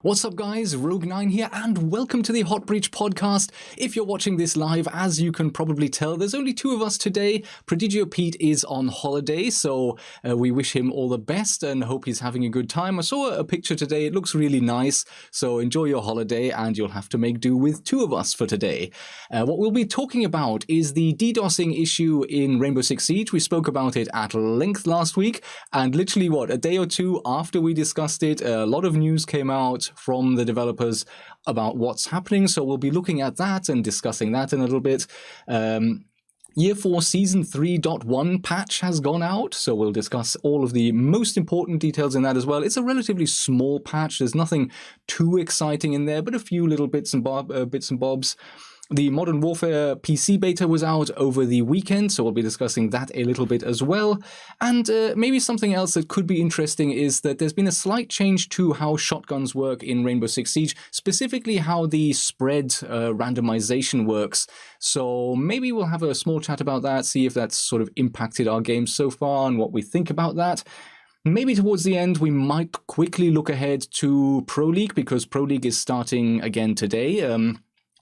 What's up guys, Rogue9 here and welcome to the Hot Breach podcast. If you're watching this live, as you can probably tell, there's only two of us today. Prodigio Pete is on holiday, so we wish him all the best and hope he's having a good time. I saw a picture today, it looks really nice, so enjoy your holiday and you'll have to make do with two of us for today. What we'll be talking about is the DDoSing issue in Rainbow Six Siege. We spoke about it at length last week, and literally a day or two after we discussed it, a lot of news came out from the developers about what's happening, so we'll be looking at that and discussing that in a little bit. Y4 Season 3.1 Patch has gone out, so we'll discuss all of the most important details in that as well. It's a relatively small patch, there's nothing too exciting in there, but a few little bits and bobs. The Modern Warfare PC beta was out over the weekend, so we'll be discussing that a little bit as well. And maybe something else that could be interesting is that there's been a slight change to how shotguns work in Rainbow Six Siege, specifically how the spread randomization works. So maybe we'll have a small chat about that, see if that's sort of impacted our game so far and what we think about that. Maybe towards the end, we might quickly look ahead to Pro League, because Pro League is starting again today.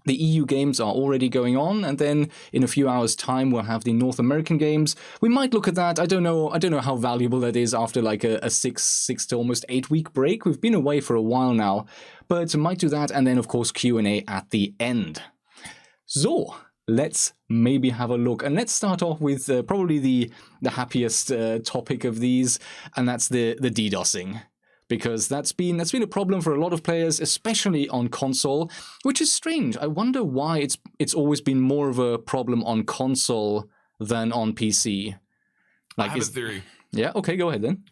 The EU games are already going on, and then in a few hours' time we'll have the North American games. We might look at that. I don't know how valuable that is after like a six to almost 8 week break. We've been away for a while now, but might do that, and then of course Q&A at the end. So let's maybe have a look, and let's start off with probably the happiest topic of these, and that's the DDoSing. Because that's been a problem for a lot of players, especially on console, which is strange. I wonder why it's always been more of a problem on console than on PC. I have a theory. Yeah, okay, go ahead then.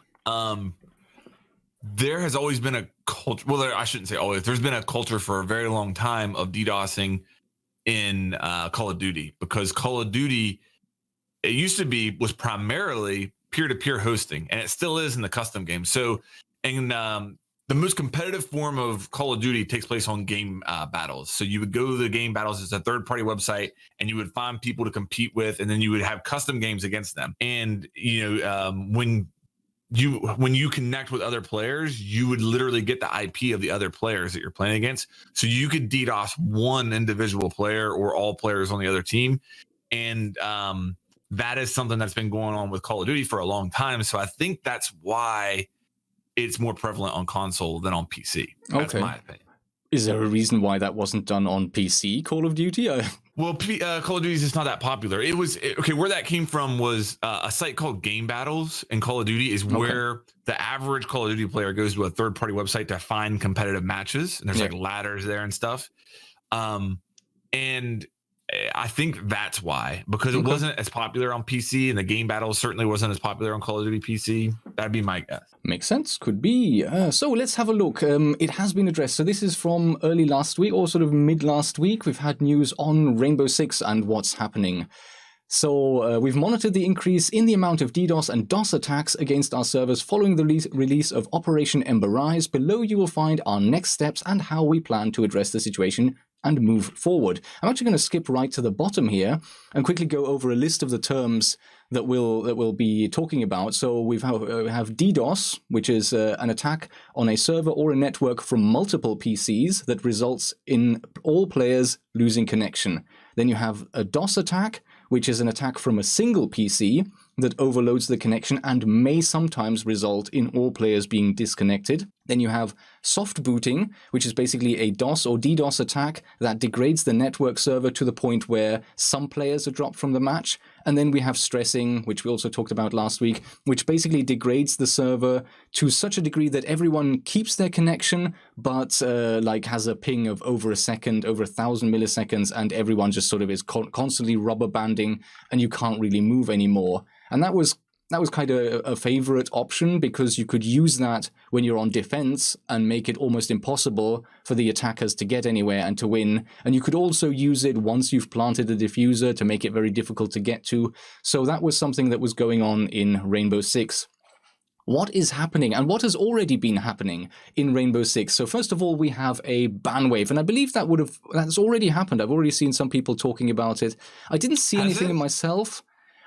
There has always been a culture, well, I shouldn't say always, there's been a culture for a very long time of DDoSing in Call of Duty, because Call of Duty, it used to was primarily peer-to-peer hosting, and it still is in the custom game. So, and the most competitive form of Call of Duty takes place on game battles. So you would go to the game battles as a third-party website, and you would find people to compete with, and then you would have custom games against them. And when you connect with other players, you would literally get the IP of the other players that you're playing against. So you could DDoS one individual player or all players on the other team, and that is something that's been going on with Call of Duty for a long time. So I think that's why it's more prevalent on console than on PC. That's my opinion. Is there a reason why that wasn't done on PC, Call of Duty? Well, Call of Duty is just not that popular. Where that came from was a site called Game Battles, and Call of Duty is where the average Call of Duty player goes to a third-party website to find competitive matches, and there's like ladders there and stuff. And I think that's why, because it wasn't as popular on PC, and the game battles certainly wasn't as popular on Call of Duty PC. That'd be my guess. Makes sense. Could be. So let's have a look. It has been addressed. So this is from early last week, or sort of mid last week. We've had news on Rainbow Six and what's happening. So we've monitored the increase in the amount of DDoS and DOS attacks against our servers following the release of Operation Ember Rise. Below you will find our next steps and how we plan to address the situation and move forward. I'm actually going to skip right to the bottom here and quickly go over a list of the terms that we'll be talking about. So we have DDoS, which is an attack on a server or a network from multiple PCs that results in all players losing connection. Then you have a DOS attack, which is an attack from a single PC that overloads the connection and may sometimes result in all players being disconnected. Then you have soft booting, which is basically a DOS or DDoS attack that degrades the network server to the point where some players are dropped from the match. And then we have stressing, which we also talked about last week, which basically degrades the server to such a degree that everyone keeps their connection, but has a ping of over a second, over 1,000 milliseconds, and everyone just sort of is constantly rubber banding, and you can't really move anymore. And that was kind of a favorite option, because you could use that when you're on defense and make it almost impossible for the attackers to get anywhere and to win. And you could also use it once you've planted a diffuser to make it very difficult to get to. So that was something that was going on in Rainbow Six. What is happening, and what has already been happening in Rainbow Six? So first of all, we have a ban wave, and I believe that's already happened. I've already seen some people talking about it. I didn't see anything in myself.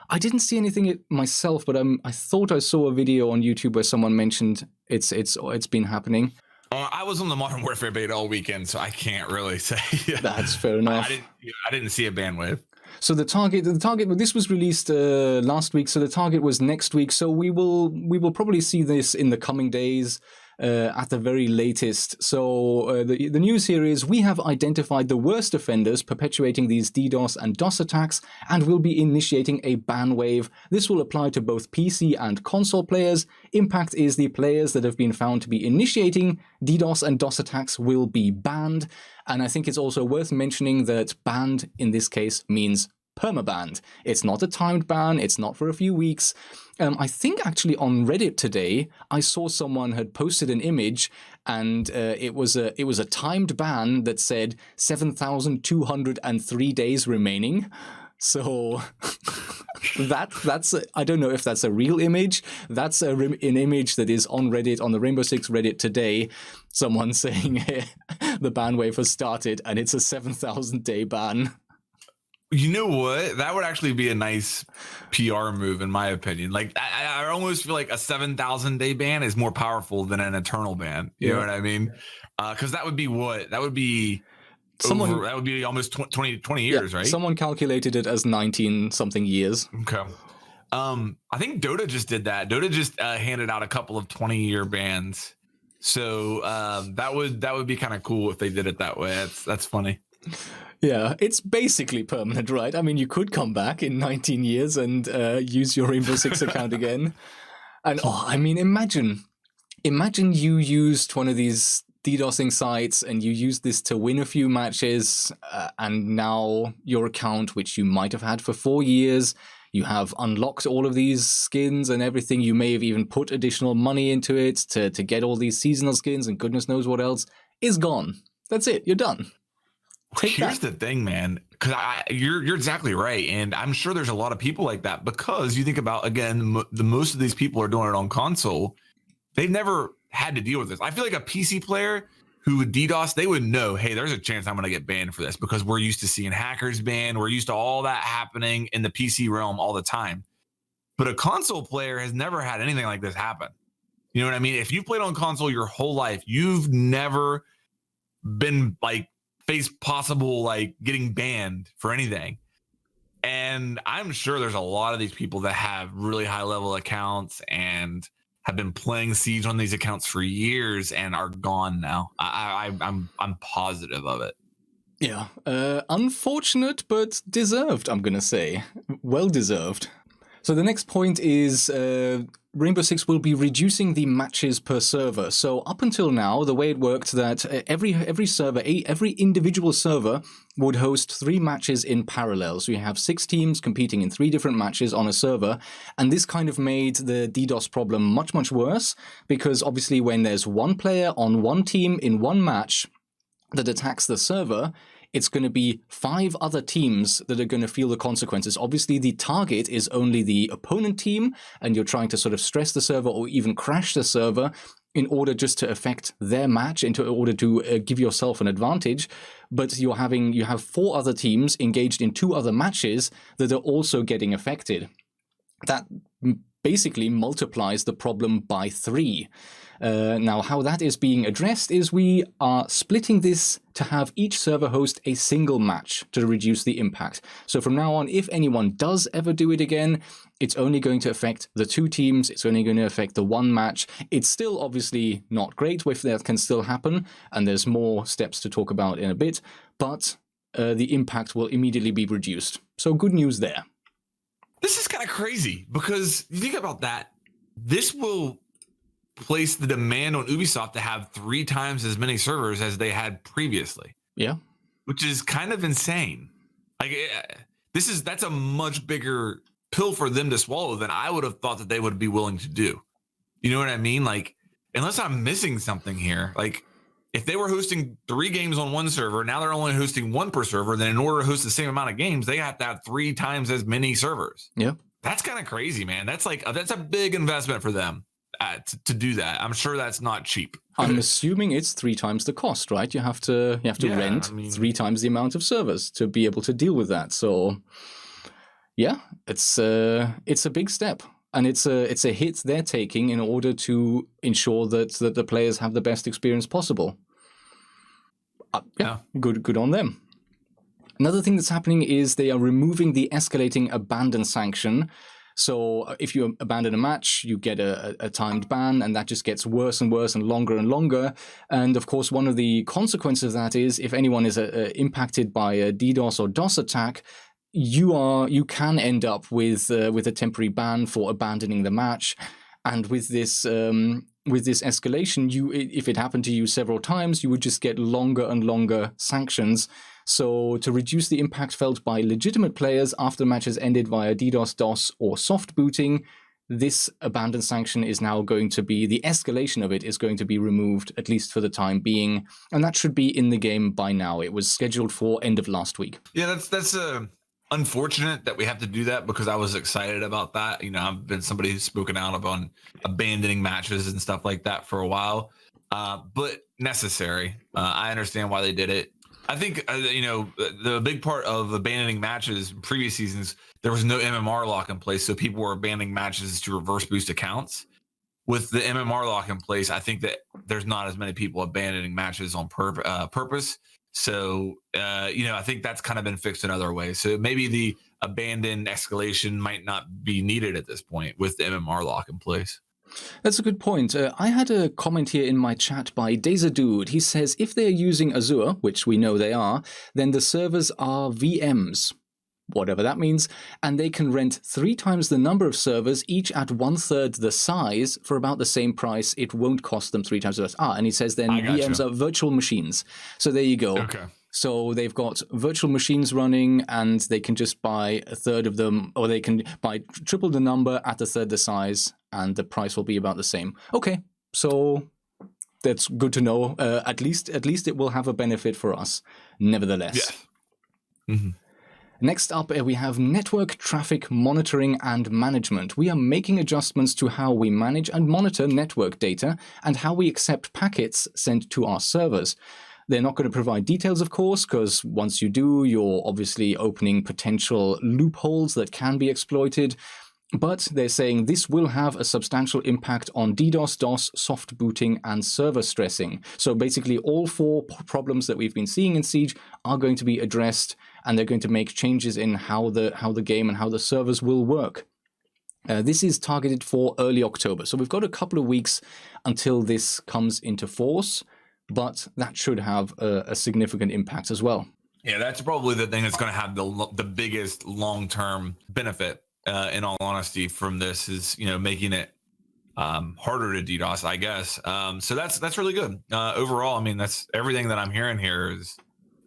I didn't see anything myself, but I thought I saw a video on YouTube where someone mentioned it's been happening. I was on the Modern Warfare beta all weekend, so I can't really say. That's fair enough. I didn't see a ban wave. So the target. This was released last week, so the target was next week. So we will probably see this in the coming days. At the very latest. So the news here is we have identified the worst offenders perpetuating these DDoS and DOS attacks and will be initiating a ban wave. This will apply to both PC and console players. Impact is the players that have been found to be initiating DDoS and DOS attacks will be banned. And I think it's also worth mentioning that banned in this case means permabanned. It's not a timed ban, it's not for a few weeks. I think actually on Reddit today, I saw someone had posted an image and it was a timed ban that said 7,203 days remaining. So that's I don't know if that's a real image. That's an image that is on Reddit, on the Rainbow Six Reddit today. Someone saying the ban wave has started and it's a 7,000 day ban. You know what? That would actually be a nice PR move, in my opinion. Like, I almost feel like a 7,000 day ban is more powerful than an eternal ban. You know what I mean? Because that would be what? That would be that would be almost 20 years, right? Someone calculated it as 19 something years. Okay. I think Dota just did that. Dota just handed out a couple of 20-year bans. So that would be kind of cool if they did it that way. That's funny. Yeah, it's basically permanent, right? I mean, you could come back in 19 years and use your Rainbow Six account again. And I mean, imagine you used one of these DDoSing sites and you used this to win a few matches, and now your account, which you might have had for 4 years, you have unlocked all of these skins and everything. You may have even put additional money into it to get all these seasonal skins and goodness knows what else, is gone. That's it. You're done. Here's the thing, man, because you're exactly right. And I'm sure there's a lot of people like that, because you think about, again, the most of these people are doing it on console. They've never had to deal with this. I feel like a PC player who would DDoS, they would know, hey, there's a chance I'm going to get banned for this, because we're used to seeing hackers banned. We're used to all that happening in the PC realm all the time. But a console player has never had anything like this happen. You know what I mean? If you've played on console your whole life, you've never been like face possible like getting banned for anything. And I'm sure there's a lot of these people that have really high level accounts and have been playing Siege on these accounts for years and are gone now. I'm positive of it. Yeah, unfortunate but deserved, I'm gonna say. Well deserved. So the next point is Rainbow Six will be reducing the matches per server. So up until now, the way it worked that every server, every individual server would host 3 matches in parallel. So you have 6 teams competing in 3 different matches on a server. And this kind of made the DDoS problem much, much worse, because obviously when there's one player on one team in one match that attacks the server, it's going to be 5 other teams that are going to feel the consequences. Obviously, the target is only the opponent team, and you're trying to sort of stress the server or even crash the server in order just to affect their match, in order to give yourself an advantage. But you have 4 other teams engaged in 2 other matches that are also getting affected. That basically multiplies the problem by 3. Now, how that is being addressed is we are splitting this to have each server host a single match to reduce the impact. So from now on, if anyone does ever do it again, it's only going to affect the 2 teams. It's only going to affect the 1 match. It's still obviously not great if that can still happen, and there's more steps to talk about in a bit, but the impact will immediately be reduced. So good news there. This is kind of crazy, because you think about that. This will place the demand on Ubisoft to have 3 times as many servers as they had previously. Yeah. Which is kind of insane. Like, that's a much bigger pill for them to swallow than I would have thought that they would be willing to do. You know what I mean? Like, unless I'm missing something here, like if they were hosting 3 games on one server, now they're only hosting 1 per server, then in order to host the same amount of games, they have to have 3 times as many servers. Yeah. That's kind of crazy, man. That's a big investment for them. To do that. I'm sure that's not cheap. I'm assuming it's 3 times the cost, right? You have to rent 3 times the amount of servers to be able to deal with that. So yeah, it's a big step. And it's a hit they're taking in order to ensure that the players have the best experience possible. Good on them. Another thing that's happening is they are removing the escalating abandon sanction. So if you abandon a match, you get a timed ban, and that just gets worse and worse and longer. And of course, one of the consequences of that is if anyone is impacted by a DDoS or DOS attack, you can end up with a temporary ban for abandoning the match. And with this escalation, if it happened to you several times, you would just get longer and longer sanctions. So to reduce the impact felt by legitimate players after the match has ended via DDoS, DOS, or soft booting, this abandon sanction is now going to be, the escalation of it is going to be removed, at least for the time being. And that should be in the game by now. It was scheduled for end of last week. Yeah, that's unfortunate that we have to do that, because I was excited about that. You know, I've been somebody who's spoken out on abandoning matches and stuff like that for a while, but necessary. I understand why they did it. I think, the big part of abandoning matches in previous seasons, there was no MMR lock in place. So people were abandoning matches to reverse boost accounts. With the MMR lock in place, I think that there's not as many people abandoning matches on purpose. So, I think that's kind of been fixed in other ways. So maybe the abandoned escalation might not be needed at this point with the MMR lock in place. That's a good point. I had a comment here in my chat by Dude. He says, if they're using Azure, which we know they are, then the servers are VMs, whatever that means, and they can rent 3 times the number of servers, each at 1/3 the size, for about the same price. It won't cost them 3 times the size. And he says then VMs are virtual machines. So there you go. Okay. So they've got virtual machines running, and they can just buy 1/3 of them, or they can buy triple the number at 1/3 the size, and the price will be about the same. Okay, so that's good to know. At least it will have a benefit for us, nevertheless. Yeah. Mm-hmm. Next up, we have network traffic monitoring and management. We are making adjustments to how we manage and monitor network data and how we accept packets sent to our servers. They're not going to provide details, of course, because once you do, you're obviously opening potential loopholes that can be exploited. But they're saying this will have a substantial impact on DDoS, DOS, soft booting, and server stressing. So basically all 4 problems that we've been seeing in Siege are going to be addressed, and they're going to make changes in how the game and how the servers will work. This is targeted for early October. So we've got a couple of weeks until this comes into force, but that should have a significant impact as well. Yeah, that's probably the thing that's going to have the biggest long-term benefit. In all honesty, from this is making it harder to DDoS, I guess. So that's really good. Overall, I mean, that's everything that I'm hearing here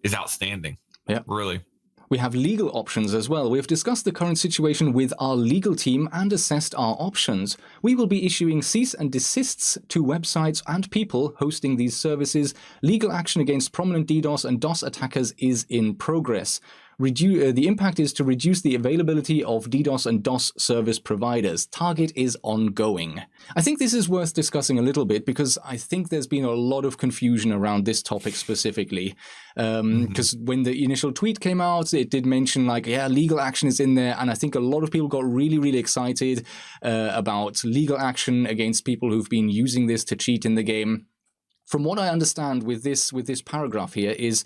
is outstanding. Yeah, really. We have legal options as well. We've discussed the current situation with our legal team and assessed our options. We will be issuing cease and desists to websites and people hosting these services. Legal action against prominent DDoS and DOS attackers is in progress. The impact is to reduce the availability of DDoS and DOS service providers. Target is ongoing. I think this is worth discussing a little bit, because I think there's been a lot of confusion around this topic specifically. Because when the initial tweet came out, it did mention legal action is in there. And I think a lot of people got really, really excited about legal action against people who've been using this to cheat in the game. From what I understand with this paragraph here is,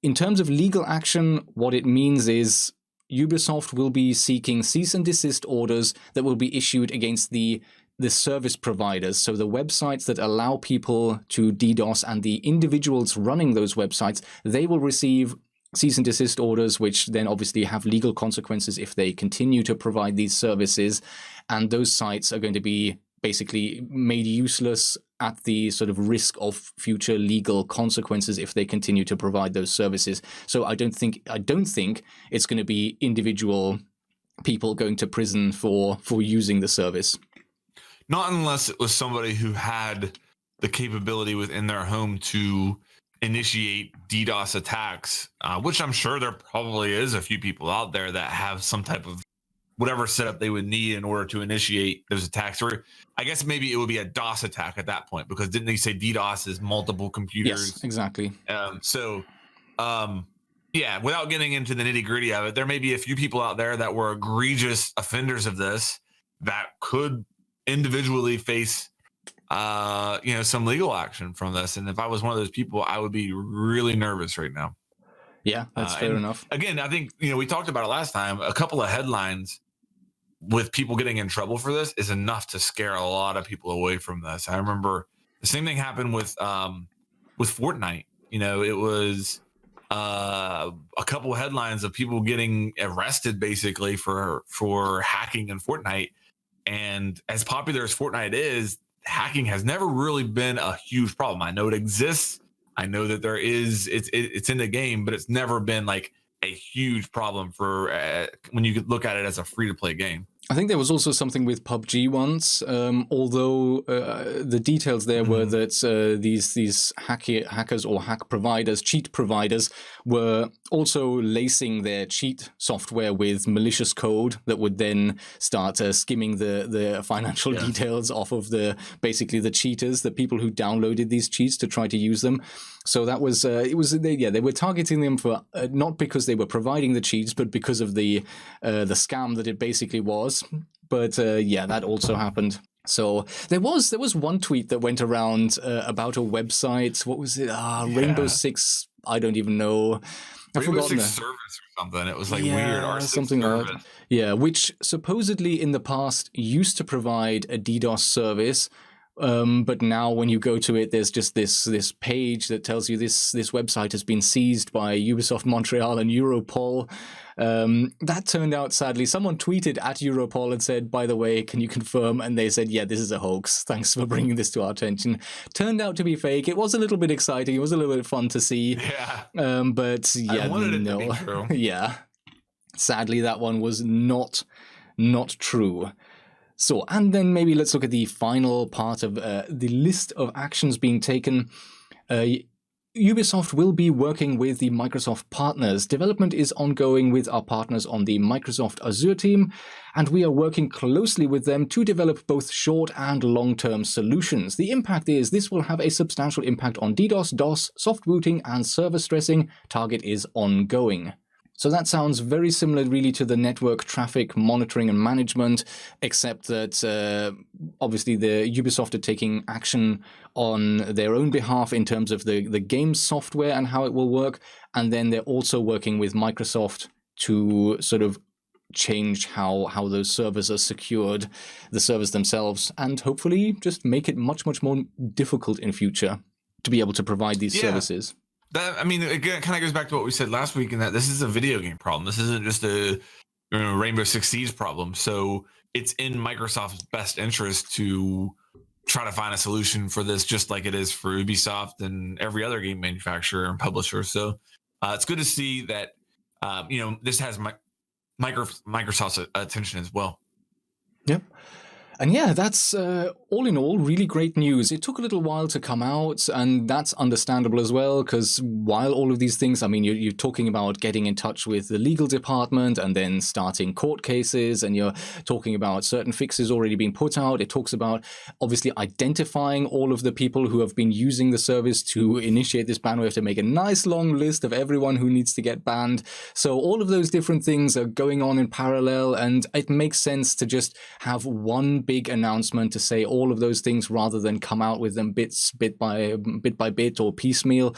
in terms of legal action, what it means is Ubisoft will be seeking cease and desist orders that will be issued against the service providers. So the websites that allow people to DDoS and the individuals running those websites, they will receive cease and desist orders, which then obviously have legal consequences if they continue to provide these services. And those sites are going to be basically made useless at the sort of risk of future legal consequences if they continue to provide those services. So I don't think it's going to be individual people going to prison for using the service. Not unless it was somebody who had the capability within their home to initiate DDoS attacks, which I'm sure there probably is a few people out there that have some type of whatever setup they would need in order to initiate those attacks. Or I guess maybe it would be a DOS attack at that point, because didn't they say DDoS is multiple computers? Yes, exactly. Yeah, without getting into the nitty gritty of it, there may be a few people out there that were egregious offenders of this that could individually face some legal action from this. And if I was one of those people, I would be really nervous right now. Yeah, that's fair enough. Again, I think, we talked about it last time. A couple of headlines with people getting in trouble for this is enough to scare a lot of people away from this. I remember the same thing happened with Fortnite. It was a couple of headlines of people getting arrested basically for hacking in Fortnite. And as popular as Fortnite is, hacking has never really been a huge problem. I know it exists. I know that there is, it's in the game, but it's never been like a huge problem for when you look at it as a free-to-play game. I think there was also something with PUBG once, although the details there were that these hackers or hack providers, cheat providers, were also lacing their cheat software with malicious code that would then start skimming the financial details off of basically the cheaters, the people who downloaded these cheats to try to use them. So that was they were targeting them for not because they were providing the cheats, but because of the scam that it basically was. But that also happened. So there was one tweet that went around about a website. What was it? Rainbow Six. I don't even know. Rainbow Six service or something. It was like weird. R6 something service. like that. Yeah, which supposedly in the past used to provide a DDoS service. But now when you go to it, there's just this page that tells you this website has been seized by Ubisoft Montreal and Europol. That turned out, sadly, someone tweeted at Europol and said, by the way, can you confirm? And they said, yeah, this is a hoax. Thanks for bringing this to our attention. Turned out to be fake. It was a little bit exciting. It was a little bit fun to see. Yeah. But yeah, I wanted it to be true. Yeah. Sadly, that one was not true. So, and then maybe let's look at the final part of the list of actions being taken. Ubisoft will be working with the Microsoft partners. Development is ongoing with our partners on the Microsoft Azure team, and we are working closely with them to develop both short and long-term solutions. The impact is this will have a substantial impact on DDoS, DOS, soft booting, and server stressing. Target is ongoing. So that sounds very similar really to the network traffic monitoring and management, except that obviously the Ubisoft are taking action on their own behalf in terms of the game software and how it will work. And then they're also working with Microsoft to sort of change how those servers are secured, the servers themselves, and hopefully just make it much, much more difficult in future to be able to provide these services. That, I mean, again, it kind of goes back to what we said last week, in that this is a video game problem. This isn't just a Rainbow Six Siege problem. So it's in Microsoft's best interest to try to find a solution for this, just like it is for Ubisoft and every other game manufacturer and publisher. So it's good to see that this has Microsoft's attention as well. Yep. And yeah, that's all in all really great news. It took a little while to come out, and that's understandable as well, because while all of these things, I mean, you're talking about getting in touch with the legal department and then starting court cases, and you're talking about certain fixes already being put out. It talks about obviously identifying all of the people who have been using the service to initiate this ban. We have to make a nice long list of everyone who needs to get banned. So all of those different things are going on in parallel, and it makes sense to just have one big announcement to say all of those things rather than come out with them bit by bit or piecemeal.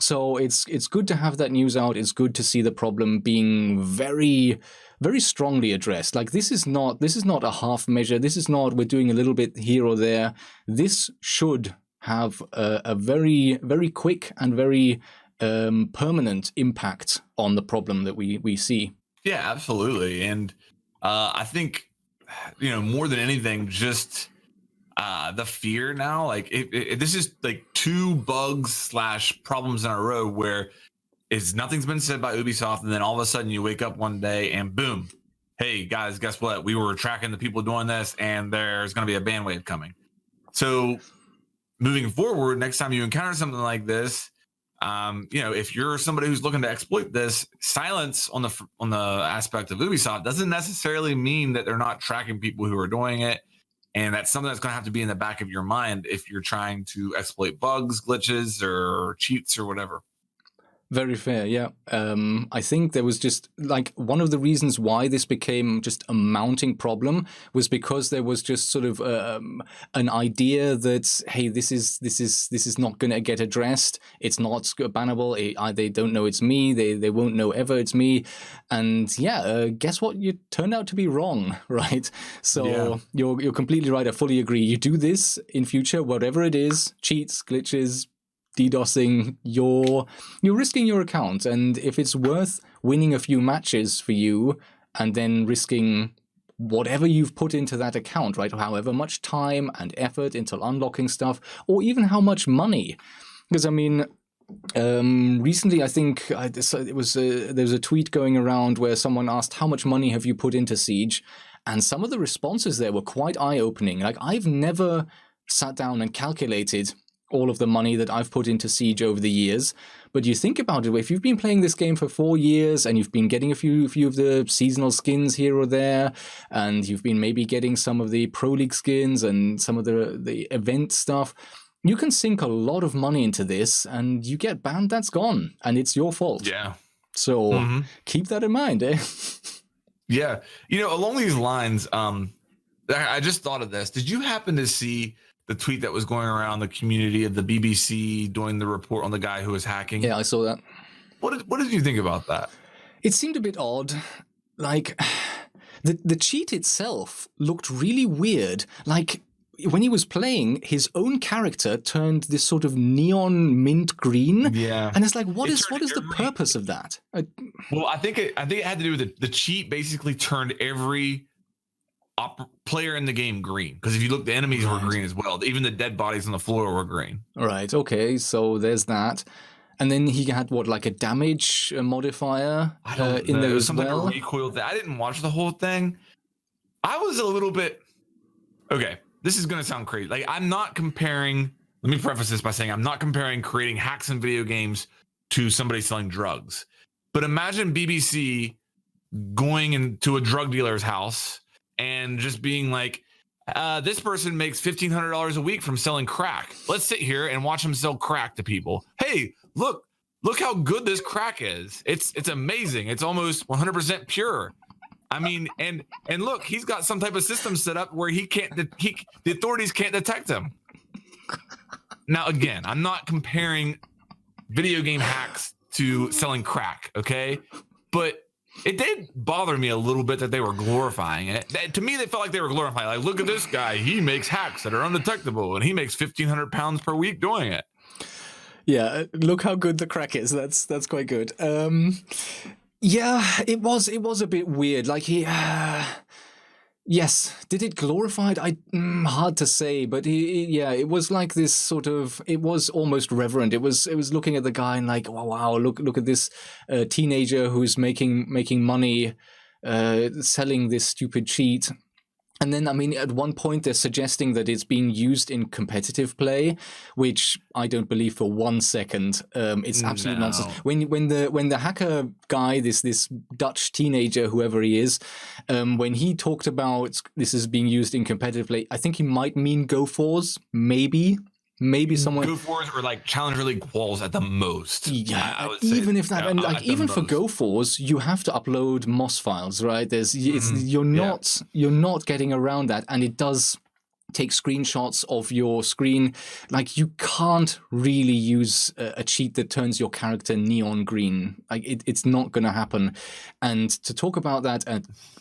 So it's good to have that news out. It's good to see the problem being very, very strongly addressed. Like this is not a half measure. This is not we're doing a little bit here or there. This should have a very, very quick and very permanent impact on the problem that we see. Yeah, absolutely. And I think, more than anything, just the fear now, like this is like two bugs / problems in a row where nothing's been said by Ubisoft, and then all of a sudden you wake up one day and boom, hey guys, guess what? We were tracking the people doing this, and there's going to be a ban wave coming. So moving forward, next time you encounter something like this, if you're somebody who's looking to exploit this, silence on the aspect of Ubisoft doesn't necessarily mean that they're not tracking people who are doing it. And that's something that's going to have to be in the back of your mind if you're trying to exploit bugs, glitches, or cheats or whatever. Very fair, yeah. I think there was just like one of the reasons why this became just a mounting problem was because there was just sort of an idea that, hey, this is not going to get addressed. It's not bannable. They don't know it's me. They won't know ever it's me. And yeah, guess what? You turned out to be wrong, right? So you're completely right. I fully agree. You do this in future, whatever it is, cheats, glitches, DDoSing, you're risking your account. And if it's worth winning a few matches for you and then risking whatever you've put into that account, right? However much time and effort into unlocking stuff, or even how much money. Because I mean, recently I think there was a tweet going around where someone asked, how much money have you put into Siege? And some of the responses there were quite eye-opening. Like, I've never sat down and calculated all of the money that I've put into Siege over the years. But you think about it, if you've been playing this game for 4 years and you've been getting a few of the seasonal skins here or there, and you've been maybe getting some of the Pro League skins and some of the event stuff, you can sink a lot of money into this, and you get banned, that's gone, and it's your fault. Yeah. So keep that in mind, eh? Yeah. You know, along these lines, I just thought of this. Did you happen to see the tweet that was going around the community of the BBC doing the report on the guy who was hacking? Yeah, I saw that. What did you think about that? It seemed a bit odd. Like, the cheat itself looked really weird. Like, when he was playing, his own character turned this sort of neon mint green. Yeah. And it's like, what is the purpose of that? Well, I think it had to do with the cheat basically turned every player in the game green, because if you look, the enemies were green as well. Even the dead bodies on the floor were green. Right. Okay. So there's that, and then he had like a damage modifier in there as well. Like a recoil thing. I didn't watch the whole thing. I was a little bit okay. This is gonna sound crazy. Like, I'm not comparing. Let me preface this by saying I'm not comparing creating hacks in video games to somebody selling drugs. But imagine BBC going into a drug dealer's house and just being like, this person makes $1,500 a week from selling crack. Let's sit here and watch him sell crack to people. Hey, look how good this crack is. It's amazing. It's almost 100% pure. I mean, and look, he's got some type of system set up where the authorities can't detect him. Now, again, I'm not comparing video game hacks to selling crack, okay? But it did bother me a little bit that they were glorifying it. To me, they felt like they were glorifying. Like, look at this guy. He makes hacks that are undetectable, and he makes 1,500 pounds per week doing it. Yeah, look how good the crack is. That's quite good. Yeah, it was a bit weird. Like, yes, did it glorify it? Hard to say, but it was like this sort of. It was almost reverent. It was looking at the guy and like, wow, look at this teenager who's making money, selling this stupid cheat. And then, I mean, at one point they're suggesting that it's being used in competitive play, which I don't believe for 1 second. It's absolute nonsense. When the hacker guy, this Dutch teenager, whoever he is, when he talked about this is being used in competitive play, I think he might mean Go4s, maybe someone Go4s or like Challenger League quals at the most. Yeah, I would even say, if that, and like even for Go4s, you have to upload MOS files, right? You're not getting around that, and it does take screenshots of your screen. Like, you can't really use a cheat that turns your character neon green. Like, it's not going to happen. And to talk about that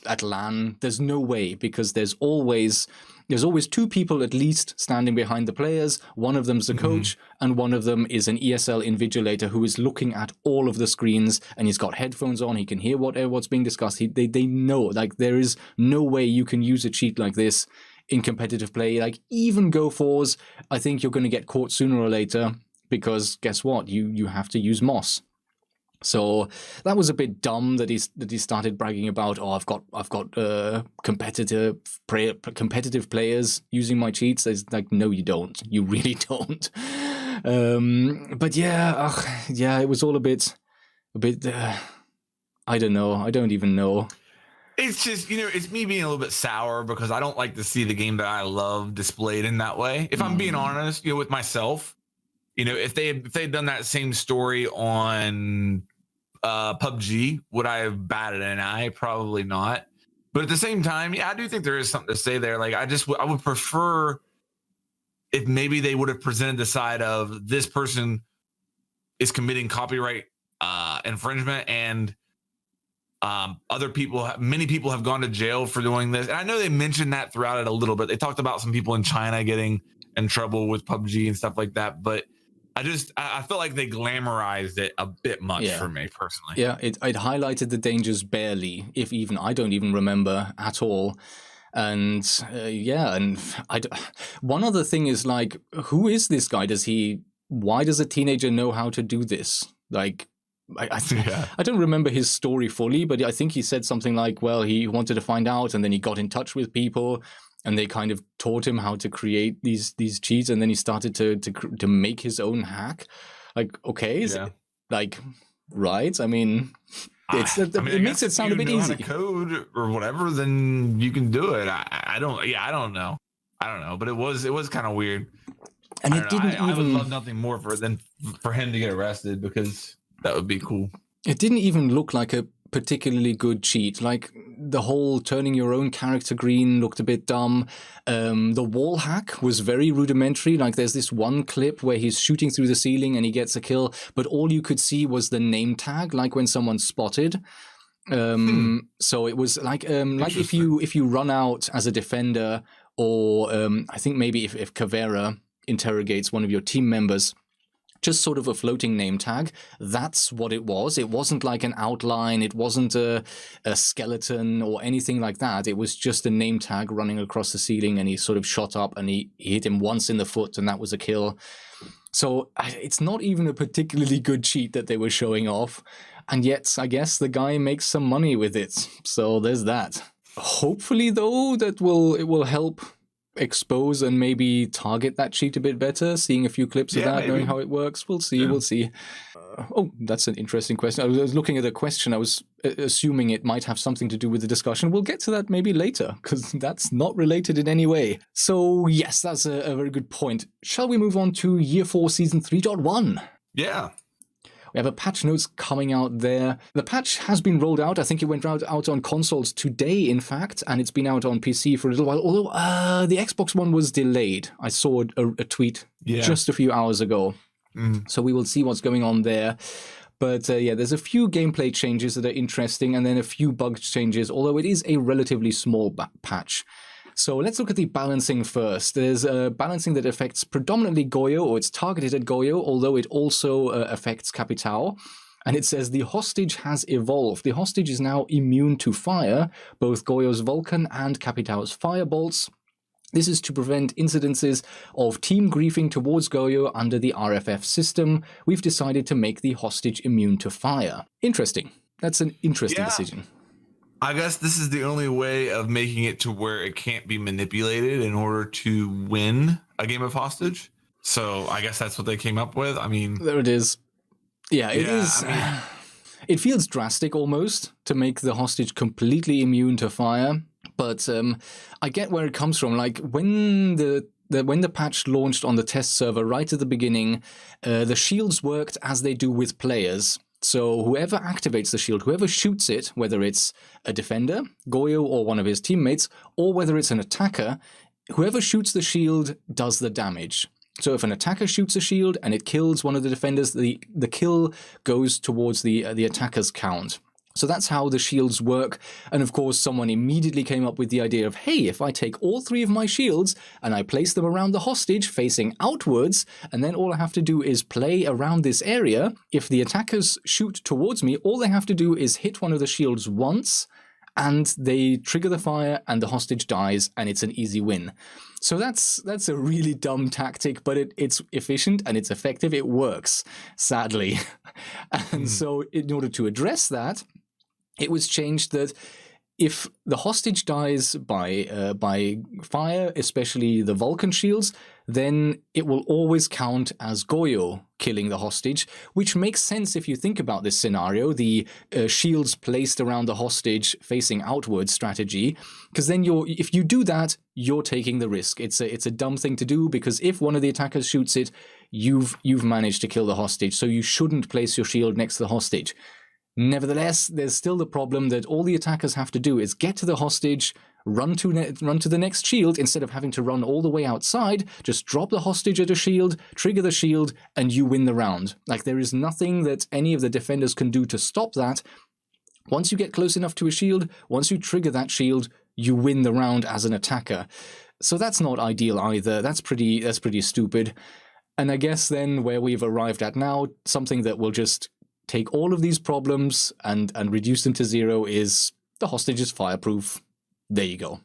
at LAN, there's no way, because there's always 2 people at least standing behind the players. One of them's a coach, and one of them is an ESL invigilator who is looking at all of the screens, and he's got headphones on. He can hear what's being discussed. They know, like, there is no way you can use a cheat like this in competitive play. Like, even Go4s, I think you're going to get caught sooner or later, because guess what? You have to use MOS. So that was a bit dumb that he started bragging about, I've got competitive players using my cheats. It's like, no, you don't. You really don't. But yeah, it was all a bit. I don't know. I don't even know. It's just, it's me being a little bit sour because I don't like to see the game that I love displayed in that way. If I'm being honest, with myself, if they'd done that same story on PUBG, would I have batted an eye? Probably not. But at the same time, yeah, I do think there is something to say there. Like, I would prefer if maybe they would have presented the side of this person is committing copyright infringement, and many people have gone to jail for doing this. And I know they mentioned that throughout it a little bit. They talked about some people in China getting in trouble with PUBG and stuff like that. But I feel like they glamorized it a bit much for me personally. Yeah, it highlighted the dangers barely, if even. I don't even remember at all. And one other thing is, like, who is this guy? Why does a teenager know how to do this? Like, I don't remember his story fully, but I think he said something like, well, he wanted to find out, and then he got in touch with people, and they kind of taught him how to create these cheats, and then he started to make his own hack. Like, okay, like, right? I mean, it makes it sound a bit easy. If you know how to code or whatever, then you can do it. I don't know, but it was kind of weird. And it didn't even. I would love nothing more than for him to get arrested, because that would be cool. It didn't even look like a particularly good cheat. Like, the whole turning your own character green looked a bit dumb. The wall hack was very rudimentary. Like, there's this one clip where he's shooting through the ceiling and he gets a kill, but all you could see was the name tag, like when someone spotted. So it was like if you run out as a defender, or I think maybe if Caveira interrogates one of your team members, just sort of a floating name tag. That's what it was. It wasn't like an outline. It wasn't a skeleton or anything like that. It was just a name tag running across the ceiling, and he sort of shot up and he hit him once in the foot, and that was a kill. So it's not even a particularly good cheat that they were showing off. And yet, I guess the guy makes some money with it. So there's that. Hopefully, though, it will help expose and maybe target that cheat a bit better, seeing a few clips of that, maybe. Knowing how it works. We'll see. That's an interesting question. I was looking at a question. I was assuming it might have something to do with the discussion. We'll get to that maybe later, because that's not related in any way. So yes, that's a very good point. Shall we move on to Year 4 Season 3.1? Yeah. We have a patch notes coming out there. The patch has been rolled out. I think it went out on consoles today, in fact, and it's been out on PC for a little while, although the Xbox One was delayed. I saw a tweet just a few hours ago. So we will see what's going on there. But there's a few gameplay changes that are interesting, and then a few bug changes, although it is a relatively small patch. So let's look at the balancing first. There's a balancing that affects predominantly Goyo, or it's targeted at Goyo, although it also affects Capitao. And it says the hostage has evolved. The hostage is now immune to fire, both Goyo's Vulcan and Capitao's Firebolts. This is to prevent incidences of team griefing towards Goyo under the RFF system. We've decided to make the hostage immune to fire. Interesting. That's an interesting decision. I guess this is the only way of making it to where it can't be manipulated in order to win a game of hostage. So I guess that's what they came up with. I mean, there it is. Yeah, it is. It feels drastic almost to make the hostage completely immune to fire. But I get where it comes from. Like, when the patch launched on the test server right at the beginning, the shields worked as they do with players. So whoever activates the shield, whoever shoots it, whether it's a defender, Goyo, or one of his teammates, or whether it's an attacker, whoever shoots the shield does the damage. So if an attacker shoots a shield and it kills one of the defenders, the kill goes towards the attacker's count. So that's how the shields work. And of course, someone immediately came up with the idea of, hey, if I take all three of my shields and I place them around the hostage facing outwards, and then all I have to do is play around this area, if the attackers shoot towards me, all they have to do is hit one of the shields once, and they trigger the fire, and the hostage dies, and it's an easy win. So that's a really dumb tactic, but it's efficient and it's effective. It works, sadly. And so in order to address that, it was changed that if the hostage dies by fire, especially the Vulcan shields, then it will always count as Goyo killing the hostage, which makes sense if you think about this scenario, the shields placed around the hostage facing outward strategy, because then if you do that, you're taking the risk. It's a dumb thing to do, because if one of the attackers shoots it, you've managed to kill the hostage, so you shouldn't place your shield next to the hostage. Nevertheless, there's still the problem that all the attackers have to do is get to the hostage, run to the next shield instead of having to run all the way outside. Just drop the hostage at a shield, trigger the shield, and you win the round. Like, there is nothing that any of the defenders can do to stop that. Once you get close enough to a shield, once you trigger that shield, you win the round as an attacker. So that's not ideal either. That's pretty stupid. And I guess then where we've arrived at now, something that will just take all of these problems and reduce them to zero is the hostage is fireproof. There you go.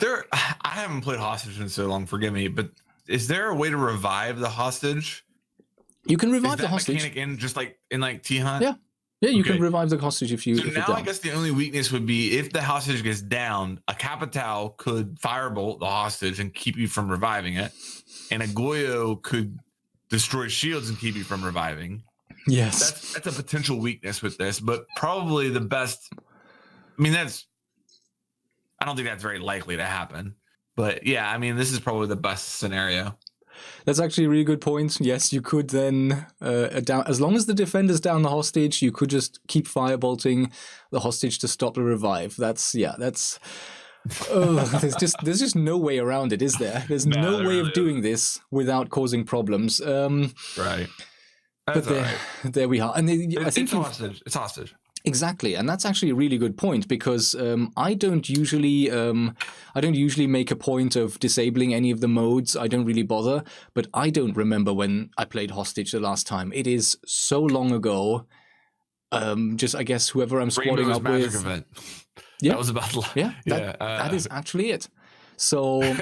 I haven't played hostage in so long, forgive me, but is there a way to revive the hostage? You can revive the hostage. Mechanic in just like in like T-Hunt? Yeah. Yeah, you can revive the hostage if you. So now I guess the only weakness would be if the hostage gets down, a Capital could firebolt the hostage and keep you from reviving it, and a Goyo could destroy shields and keep you from reviving. Yes, that's a potential weakness with this, but probably the best. I mean, I don't think that's very likely to happen, but yeah, I mean, this is probably the best scenario. That's actually a really good point. Yes, you could then, down, as long as the defender's down the hostage, you could just keep firebolting the hostage to stop the revive. There's just no way around it, is there? There's no way of doing this without causing problems. Right. That's but there we are. And I think it's hostage. Exactly, and that's actually a really good point because I don't usually make a point of disabling any of the modes. I don't really bother, but I don't remember when I played hostage the last time. It is so long ago. Just I guess whoever I'm squadding up with. Event. Yeah, that was about. That is actually it. So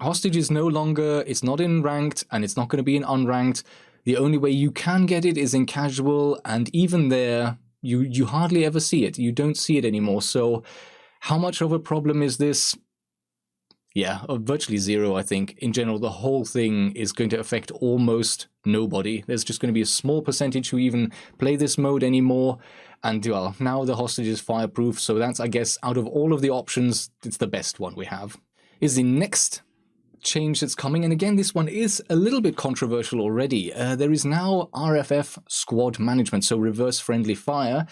hostage is no longer. It's not in ranked, and it's not going to be in unranked. The only way you can get it is in casual, and even there, you hardly ever see it. You don't see it anymore. So how much of a problem is this? Yeah, virtually zero, I think. In general, the whole thing is going to affect almost nobody. There's just going to be a small percentage who even play this mode anymore. And well, now the hostage is fireproof, so that's, I guess, out of all of the options, it's the best one we have. Is the next change that's coming, and again, this one is a little bit controversial already. There is now RFF squad management, so reverse friendly fire.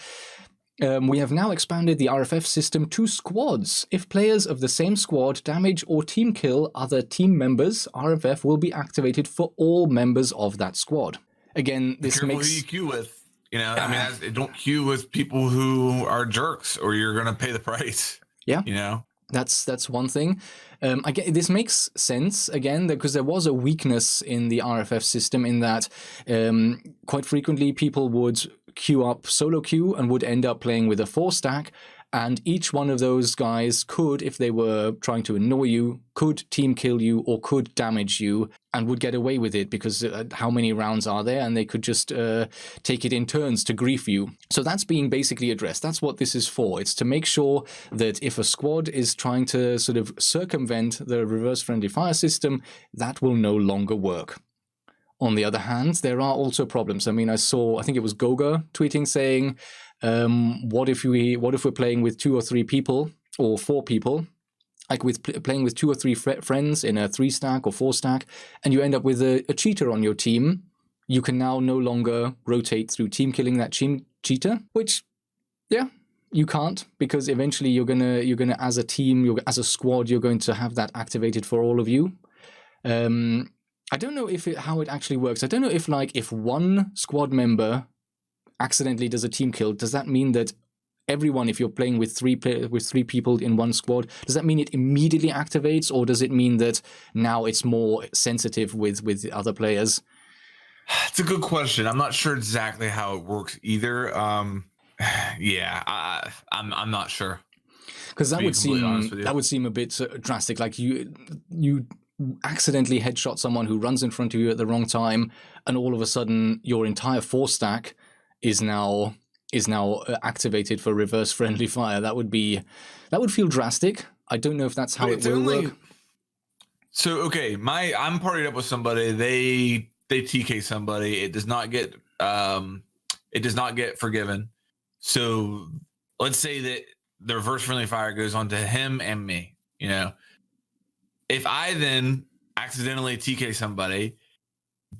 We have now expanded the RFF system to squads. If players of the same squad damage or team kill other team members, RFF will be activated for all members of that squad. Again, this makes... who you queue with. You know, I mean, don't queue with people who are jerks or you're going to pay the price. Yeah. You know? That's one thing. This makes sense, again, because there was a weakness in the RFF system in that quite frequently people would queue up solo queue and would end up playing with a 4-stack, and each one of those guys could, if they were trying to annoy you, could team kill you or could damage you and would get away with it because how many rounds are there, and they could just take it in turns to grief you. So that's being basically addressed. That's what this is for. It's to make sure that if a squad is trying to sort of circumvent the reverse friendly fire system, that will no longer work. On the other hand, there are also problems. I mean, I think it was Goga tweeting saying, what if we're playing with 2 or 3 people or 4 people, like playing with 2 or 3 friends in a 3-stack or 4-stack, and you end up with a cheater on your team. You can now no longer rotate through team killing that cheater, which, yeah, you can't, because eventually you're gonna as a team, as a squad, you're going to have that activated for all of you. I don't know how it actually works. I don't know if one squad member accidentally does a team kill, does that mean that everyone, if you're playing with 3 people in one squad, does that mean it immediately activates, or does it mean that now it's more sensitive with the other players? It's a good question. I'm not sure exactly how it works either. Yeah, I'm not sure. Because that would seem a bit drastic. Like you accidentally headshot someone who runs in front of you at the wrong time, and all of a sudden your entire 4-stack is now activated for reverse friendly fire. That would feel drastic. I don't know if that's how it will work. So okay, I'm partied up with somebody. They TK somebody. It does not get forgiven. So let's say that the reverse friendly fire goes on to him and me. You know, if I then accidentally TK somebody,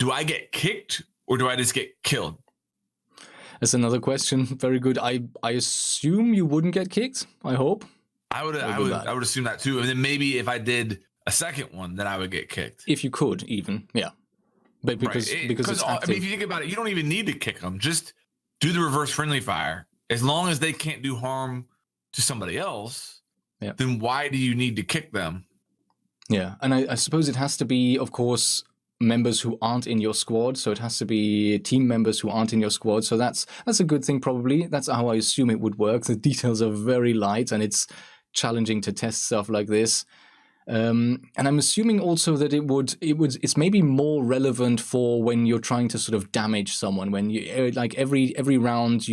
do I get kicked or do I just get killed? That's another question. Very good. I assume you wouldn't get kicked. I hope. I would assume that too. And then maybe if I did a second one, then I would get kicked. If you could, even, yeah. But because it's I mean, if you think about it, you don't even need to kick them. Just do the reverse friendly fire. As long as they can't do harm to somebody else, then why do you need to kick them? Yeah, and I suppose it has to be, of course, members who aren't in your squad. So it has to be team members who aren't in your squad. So that's a good thing, probably. That's how I assume it would work. The details are very light, and it's challenging to test stuff like this. And I'm assuming also that it's maybe more relevant for when you're trying to sort of damage someone. When you like every round,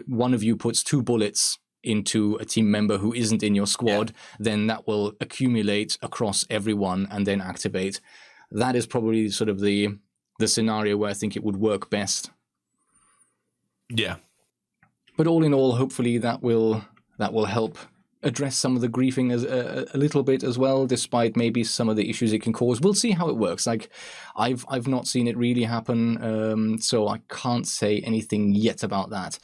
one of you puts 2 bullets into a team member who isn't in your squad, then that will accumulate across everyone and then activate. That is probably sort of the scenario where I think it would work best. Yeah. But all in all, hopefully that will help address some of the griefing as a little bit as well, despite maybe some of the issues it can cause. We'll see how it works. Like, I've not seen it really happen, so I can't say anything yet about that.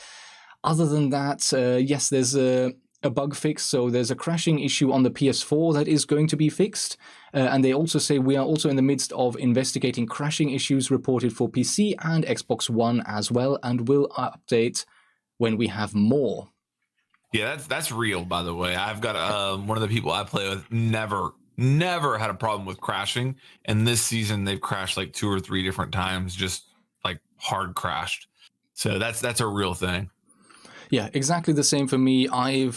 Other than that, yes, there's a bug fix. So there's a crashing issue on the PS4 that is going to be fixed. And they also say we are also in the midst of investigating crashing issues reported for PC and Xbox One as well, and will update when we have more. Yeah, that's real, by the way. I've got one of the people I play with never had a problem with crashing. And this season they've crashed like 2 or 3 different times, just like hard crashed. So that's a real thing. Yeah, exactly the same for me. I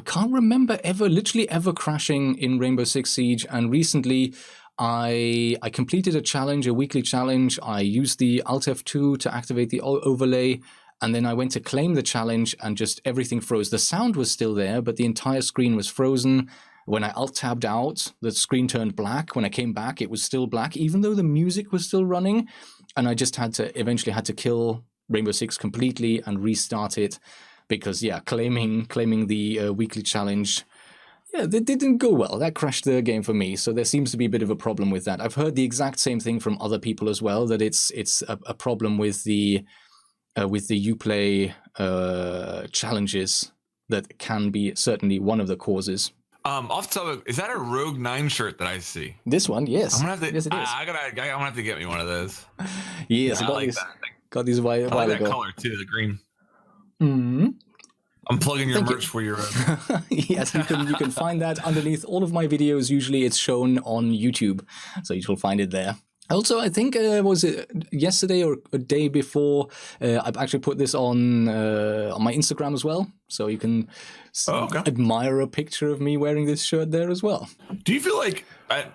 can't remember literally ever crashing in Rainbow Six Siege, and recently I completed a weekly challenge. I used the Alt F2 to activate the overlay, and then I went to claim the challenge and just everything froze. The sound was still there, but the entire screen was frozen. When I Alt-tabbed out, the screen turned black. When I came back, it was still black, even though the music was still running, and I just eventually had to kill Rainbow Six completely and restart it because claiming the weekly challenge, that didn't go well. That crashed the game for me. So there seems to be a bit of a problem with that. I've heard the exact same thing from other people as well, that it's a problem with the Uplay challenges that can be certainly one of the causes. Off the topic, is that a Rogue 9 shirt that I see? This one, yes. I'm gonna have to, yes, it is. I'm gonna have to get me one of those. Yes, I like that. Got these while I like that ago. color too, the green. Mm-hmm. I'm plugging your merch for you. Yes, you can find that underneath all of my videos. Usually it's shown on YouTube, so you will find it there. Also, I think, was it yesterday or a day before, I've actually put this on my Instagram as well, so you can admire a picture of me wearing this shirt there as well. Do you feel like,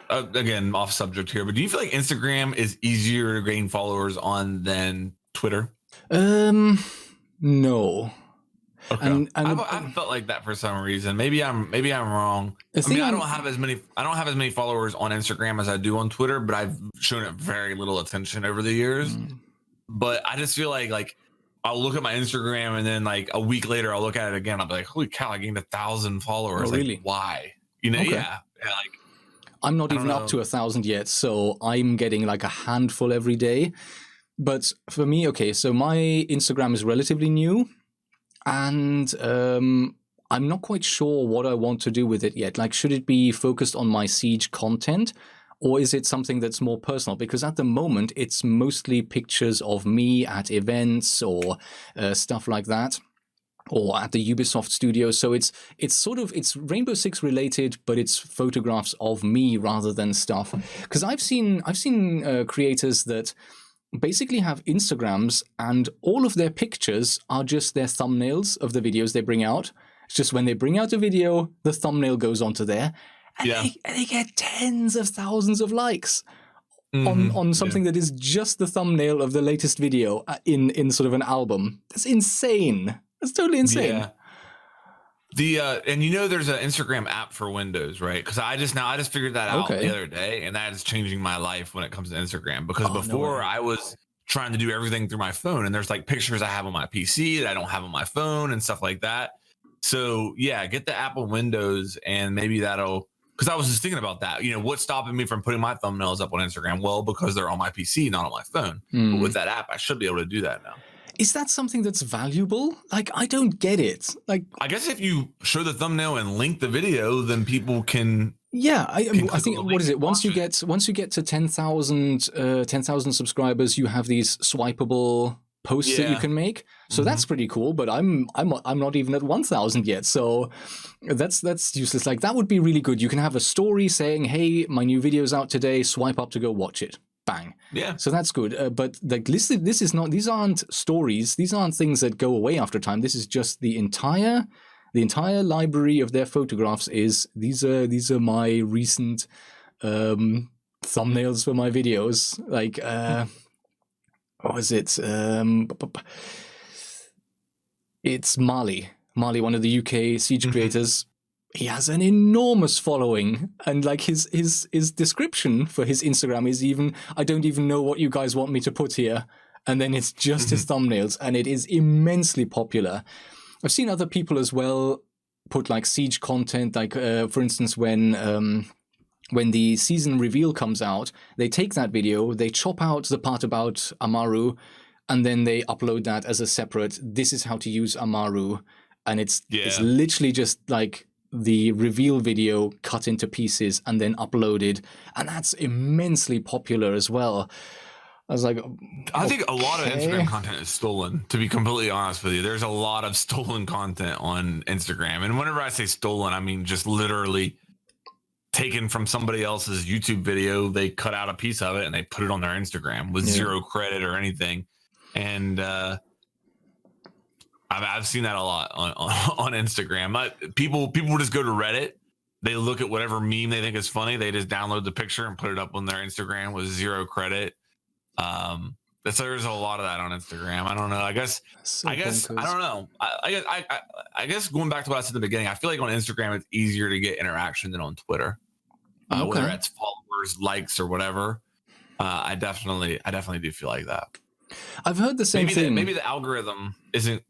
again, off subject here, but do you feel like Instagram is easier to gain followers on than Twitter? No. Okay. And I've felt like that for some reason. Maybe I'm wrong. I mean, I don't have as many followers on Instagram as I do on Twitter, but I've shown it very little attention over the years. But I just feel like I'll look at my Instagram and then like a week later I'll look at it again. I'll be like, holy cow, I gained 1,000 followers. Oh, really? Like, why? You know? Okay. Yeah. Like, I'm not even up to 1,000 yet, so I'm getting like a handful every day. But for me, okay, so my Instagram is relatively new. And I'm not quite sure what I want to do with it yet. Like, should it be focused on my Siege content, or is it something that's more personal? Because at the moment, it's mostly pictures of me at events or stuff like that, or at the Ubisoft studio. So it's Rainbow Six related, but it's photographs of me rather than stuff. Because I've seen creators that basically have Instagrams and all of their pictures are just their thumbnails of the videos they bring out. It's just when they bring out a video, the thumbnail goes onto there, and they get tens of thousands of likes on something that is just the thumbnail of the latest video in sort of an album. That's insane. That's totally insane. Yeah. And there's an Instagram app for Windows, right? Because I just figured that out the other day, and that is changing my life when it comes to Instagram. Because before I was trying to do everything through my phone, and there's like pictures I have on my PC that I don't have on my phone and stuff like that. So yeah, get the app on Windows, and maybe that'll because I was just thinking about that. What's stopping me from putting my thumbnails up on Instagram? Well, because they're on my PC, not on my phone. But with that app, I should be able to do that now. Is that something that's valuable? Like, I don't get it. Like, I guess if you show the thumbnail and link the video, then people can. Yeah, I think, what is it? Once you get to 10,000 subscribers, you have these swipeable posts that you can make. So that's pretty cool. But I'm not even at 1,000 yet. So that's useless. Like, that would be really good. You can have a story saying, "Hey, my new video's out today. Swipe up to go watch it." Bang. Yeah. So that's good. But like, this is not. These aren't stories. These aren't things that go away after time. This is just the entire library of their photographs. These are my recent thumbnails for my videos. Like, what was it? It's Marley, one of the UK Siege creators. He has an enormous following, and like his description for his Instagram is even, "I don't even know what you guys want me to put here," and then it's just his thumbnails, and it is immensely popular. I've seen other people as well put like Siege content, like for instance when the season reveal comes out, they take that video, they chop out the part about Amaru, and then they upload that as a separate, "This is how to use Amaru," and it's literally just like the reveal video cut into pieces and then uploaded, and that's immensely popular as well. I was like, I think a lot of Instagram content is stolen, to be completely honest with you. There's a lot of stolen content on Instagram. And whenever I say stolen, I mean just literally taken from somebody else's YouTube video. They cut out a piece of it and they put it on their Instagram with zero credit or anything. And I've seen that a lot on Instagram. People just go to Reddit. They look at whatever meme they think is funny. They just download the picture and put it up on their Instagram with zero credit. There's a lot of that on Instagram. I don't know. I guess I don't know. I guess going back to what I said at the beginning, I feel like on Instagram it's easier to get interaction than on Twitter. Whether it's followers, likes, or whatever. I definitely do feel like that. I've heard the same thing. Maybe the algorithm isn't.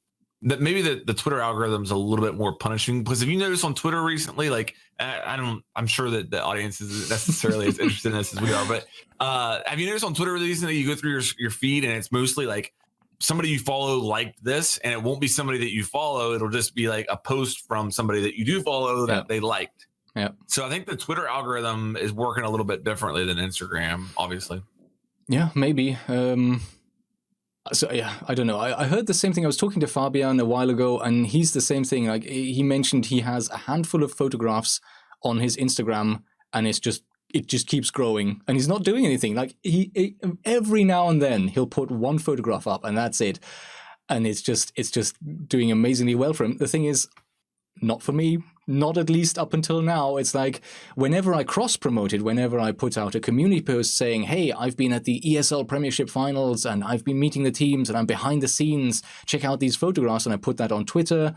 That maybe the Twitter algorithm is a little bit more punishing, because if you notice on Twitter recently, like I'm sure that the audience is necessarily as interested in this as we are, but have you noticed on Twitter recently you go through your feed and it's mostly like somebody you follow liked this, and it won't be somebody that you follow. It'll just be like a post from somebody that you do follow that they liked. Yeah. So I think the Twitter algorithm is working a little bit differently than Instagram, obviously. Yeah, maybe. So yeah, I don't know. I heard the same thing. I was talking to Fabian a while ago, and he's the same thing. Like, he mentioned he has a handful of photographs on his Instagram, and it just keeps growing, and he's not doing anything. Like, he every now and then he'll put one photograph up, and that's it. And it's just doing amazingly well for him. The thing is, not for me. Not at least up until now. It's like whenever I cross-promoted, whenever I put out a community post saying, "Hey, I've been at the ESL Premiership Finals and I've been meeting the teams and I'm behind the scenes, check out these photographs," and I put that on Twitter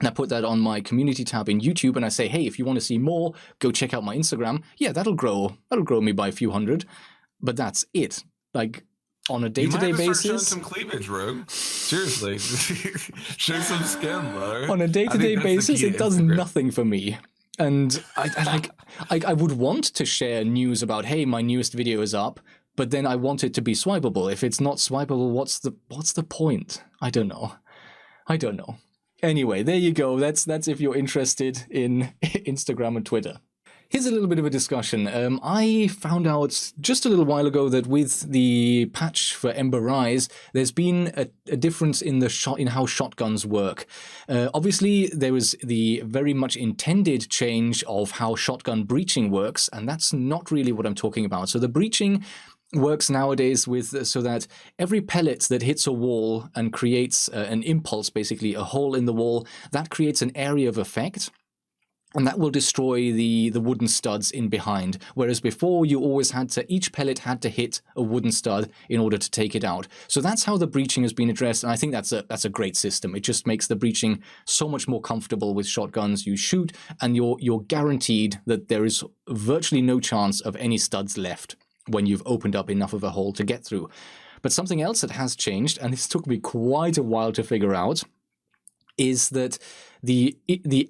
and I put that on my community tab in YouTube, and I say, "Hey, if you want to see more, go check out my Instagram." Yeah, that'll grow me by a few hundred, but that's it. Like, on a day-to-day basis, showing some cleavage, Rogue. Seriously, show some skin, brother. On a day-to-day basis, it does nothing for me. And I would want to share news about, "Hey, my newest video is up," but then I want it to be swipeable. If it's not swipeable, what's the point? I don't know. Anyway, there you go. That's if you're interested in Instagram and Twitter. Here's a little bit of a discussion. I found out just a little while ago that with the patch for Ember Rise, there's been a difference in how shotguns work. Obviously, there was the very much intended change of how shotgun breaching works, and that's not really what I'm talking about. So the breaching works nowadays so that every pellet that hits a wall and creates an impulse, basically a hole in the wall, that creates an area of effect. And that will destroy the wooden studs in behind. Whereas before, you always each pellet had to hit a wooden stud in order to take it out. So that's how the breaching has been addressed. And I think that's a great system. It just makes the breaching so much more comfortable with shotguns. You shoot and you're guaranteed that there is virtually no chance of any studs left when you've opened up enough of a hole to get through. But something else that has changed, and this took me quite a while to figure out, is that the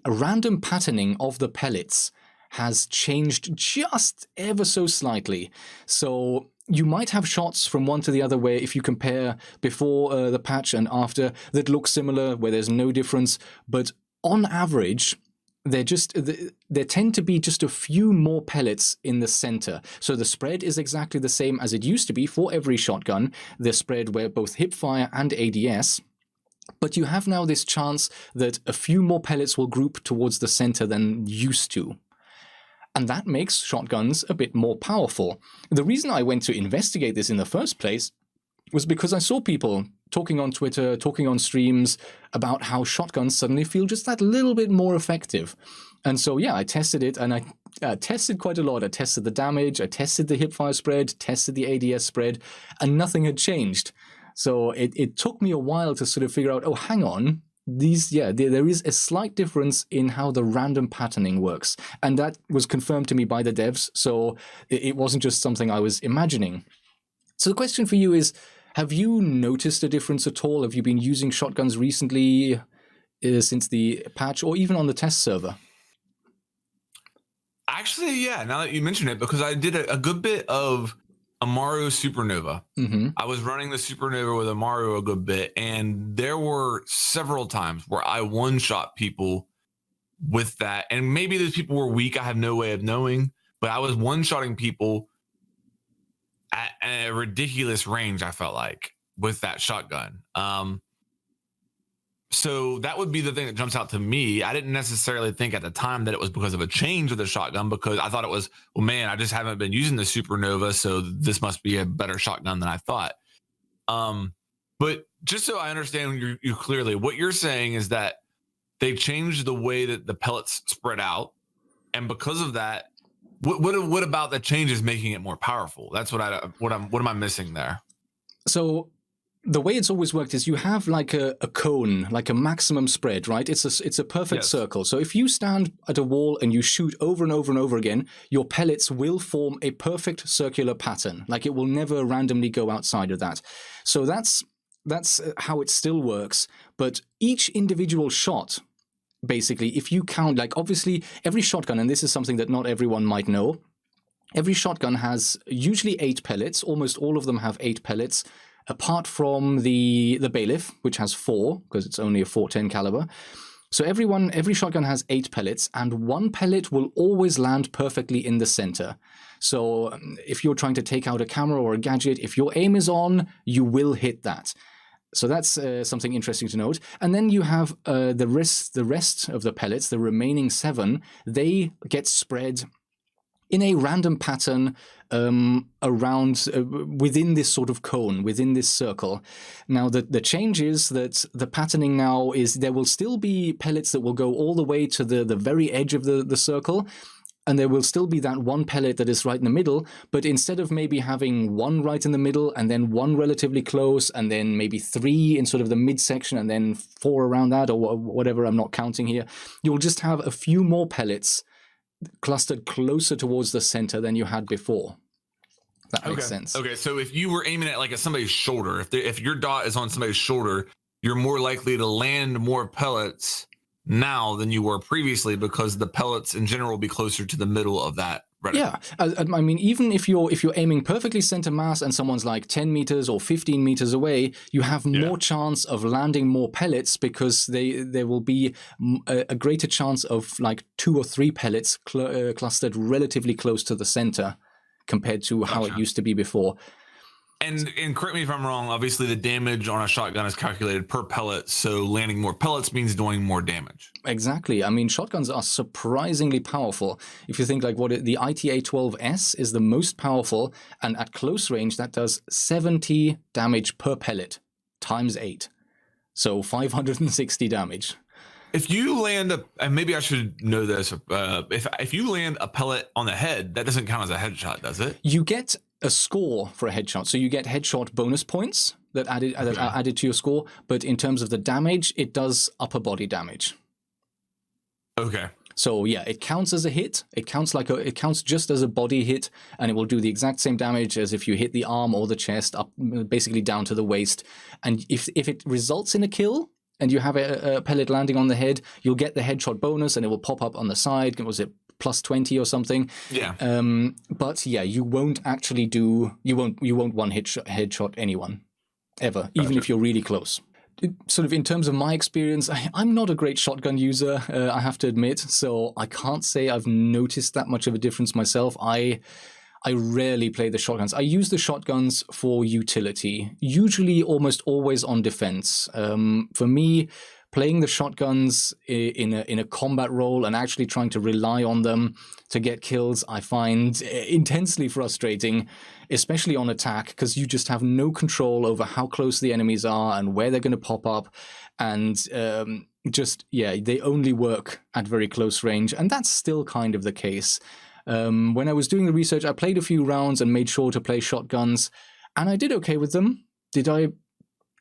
random patterning of the pellets has changed just ever so slightly. So you might have shots from one to the other where if you compare before the patch and after that look similar, where there's no difference. But on average, there tend to be just a few more pellets in the center. So the spread is exactly the same as it used to be for every shotgun, the spread where both hipfire and ADS. But you have now this chance that a few more pellets will group towards the center than used to. And that makes shotguns a bit more powerful. The reason I went to investigate this in the first place was because I saw people talking on Twitter, talking on streams about how shotguns suddenly feel just that little bit more effective. And so, yeah, I tested it, and I tested quite a lot. I tested the damage, I tested the hipfire spread, tested the ADS spread, and nothing had changed. So it took me a while to sort of figure out, oh, hang on, there is a slight difference in how the random patterning works. And that was confirmed to me by the devs, so it wasn't just something I was imagining. So the question for you is, have you noticed a difference at all? Have you been using shotguns recently since the patch or even on the test server? Actually, yeah, now that you mention it, because I did a good bit of Amaru Supernova. Mm-hmm. I was running the Supernova with Amaru a good bit, and there were several times where I one-shot people with that. And maybe those people were weak. I have no way of knowing, but I was one-shotting people at a ridiculous range, I felt like, with that shotgun. So that would be the thing that jumps out to me. I didn't necessarily think at the time that it was because of a change with the shotgun, because I thought it was, well, man, I just haven't been using the Supernova, so this must be a better shotgun than I thought. But just so I understand you clearly, what you're saying is that they changed the way that the pellets spread out, and because of that, what about the change is making it more powerful? That's what am I missing there? So the way it's always worked is you have like a cone, like a maximum spread, right? It's a perfect circle. So if you stand at a wall and you shoot over and over and over again, your pellets will form a perfect circular pattern. Like it will never randomly go outside of that. So that's how it still works. But each individual shot, basically, if you count, like obviously every shotgun, and this is something that not everyone might know, every shotgun has usually 8 pellets. Almost all of them have 8 pellets, apart from the Bailiff, which has 4, because it's only a 410 caliber. So every shotgun has 8 pellets, and 1 pellet will always land perfectly in the center. So if you're trying to take out a camera or a gadget, if your aim is on, you will hit that. So that's something interesting to note. And then you have the rest of the pellets, the remaining 7, they get spread in a random pattern around within this sort of cone, within this circle. Now, the change is that the patterning now is there will still be pellets that will go all the way to the very edge of the circle, and there will still be that 1 pellet that is right in the middle, but instead of maybe having 1 right in the middle and then 1 relatively close and then maybe 3 in sort of the midsection and then 4 around that or whatever, I'm not counting here, you'll just have a few more pellets clustered closer towards the center than you had before. That makes sense. Okay, so if you were aiming at somebody's shoulder, if your dot is on somebody's shoulder, you're more likely to land more pellets now than you were previously, because the pellets in general will be closer to the middle of that reticle. Yeah, I mean, even if you're aiming perfectly center mass and someone's like 10 meters or 15 meters away, you have more chance of landing more pellets, because there will be a greater chance of like 2 or 3 pellets clustered relatively close to the center compared to how it used to be before. And correct me if I'm wrong, obviously the damage on a shotgun is calculated per pellet, so landing more pellets means doing more damage. Exactly. I mean, shotguns are surprisingly powerful. If you think like the ITA-12S is the most powerful, and at close range that does 70 damage per pellet times 8. So 560 damage. If you land and maybe I should know this, if you land a pellet on the head, that doesn't count as a headshot, does it? You get a score for a headshot. So you get headshot bonus points that are added to your score, but in terms of the damage, it does upper body damage. Okay. So yeah, it counts as a hit. It counts just as a body hit, and it will do the exact same damage as if you hit the arm or the chest, up basically down to the waist. And if it results in a kill, and you have a pellet landing on the head, you'll get the headshot bonus, and it will pop up on the side. Was it plus 20 or something. Yeah. But yeah, you won't one headshot anyone ever, even if you're really close. Sort of in terms of my experience, I'm not a great shotgun user, I have to admit, so I can't say I've noticed that much of a difference myself. I rarely play the shotguns. I use the shotguns for utility, usually almost always on defense. For me, playing the shotguns in a combat role and actually trying to rely on them to get kills, I find intensely frustrating, especially on attack, because you just have no control over how close the enemies are and where they're going to pop up. And they only work at very close range. And that's still kind of the case. When I was doing the research, I played a few rounds and made sure to play shotguns, and I did okay with them. Did I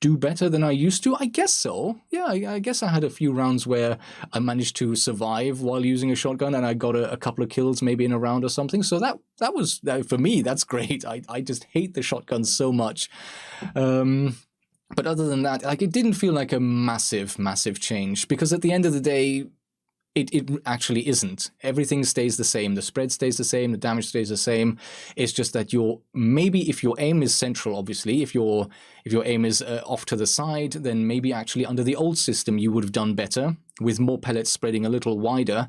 do better than I used to? I guess so. Yeah, I guess I had a few rounds where I managed to survive while using a shotgun, and I got a couple of kills maybe in a round or something. So that was, for me, that's great. I just hate the shotgun so much. But other than that, like, it didn't feel like a massive change, because at the end of the day, it actually isn't. Everything stays the same. The spread stays the same. The damage stays the same. It's just that maybe if your aim is central, obviously, if your aim is off to the side, then maybe actually under the old system you would have done better with more pellets spreading a little wider.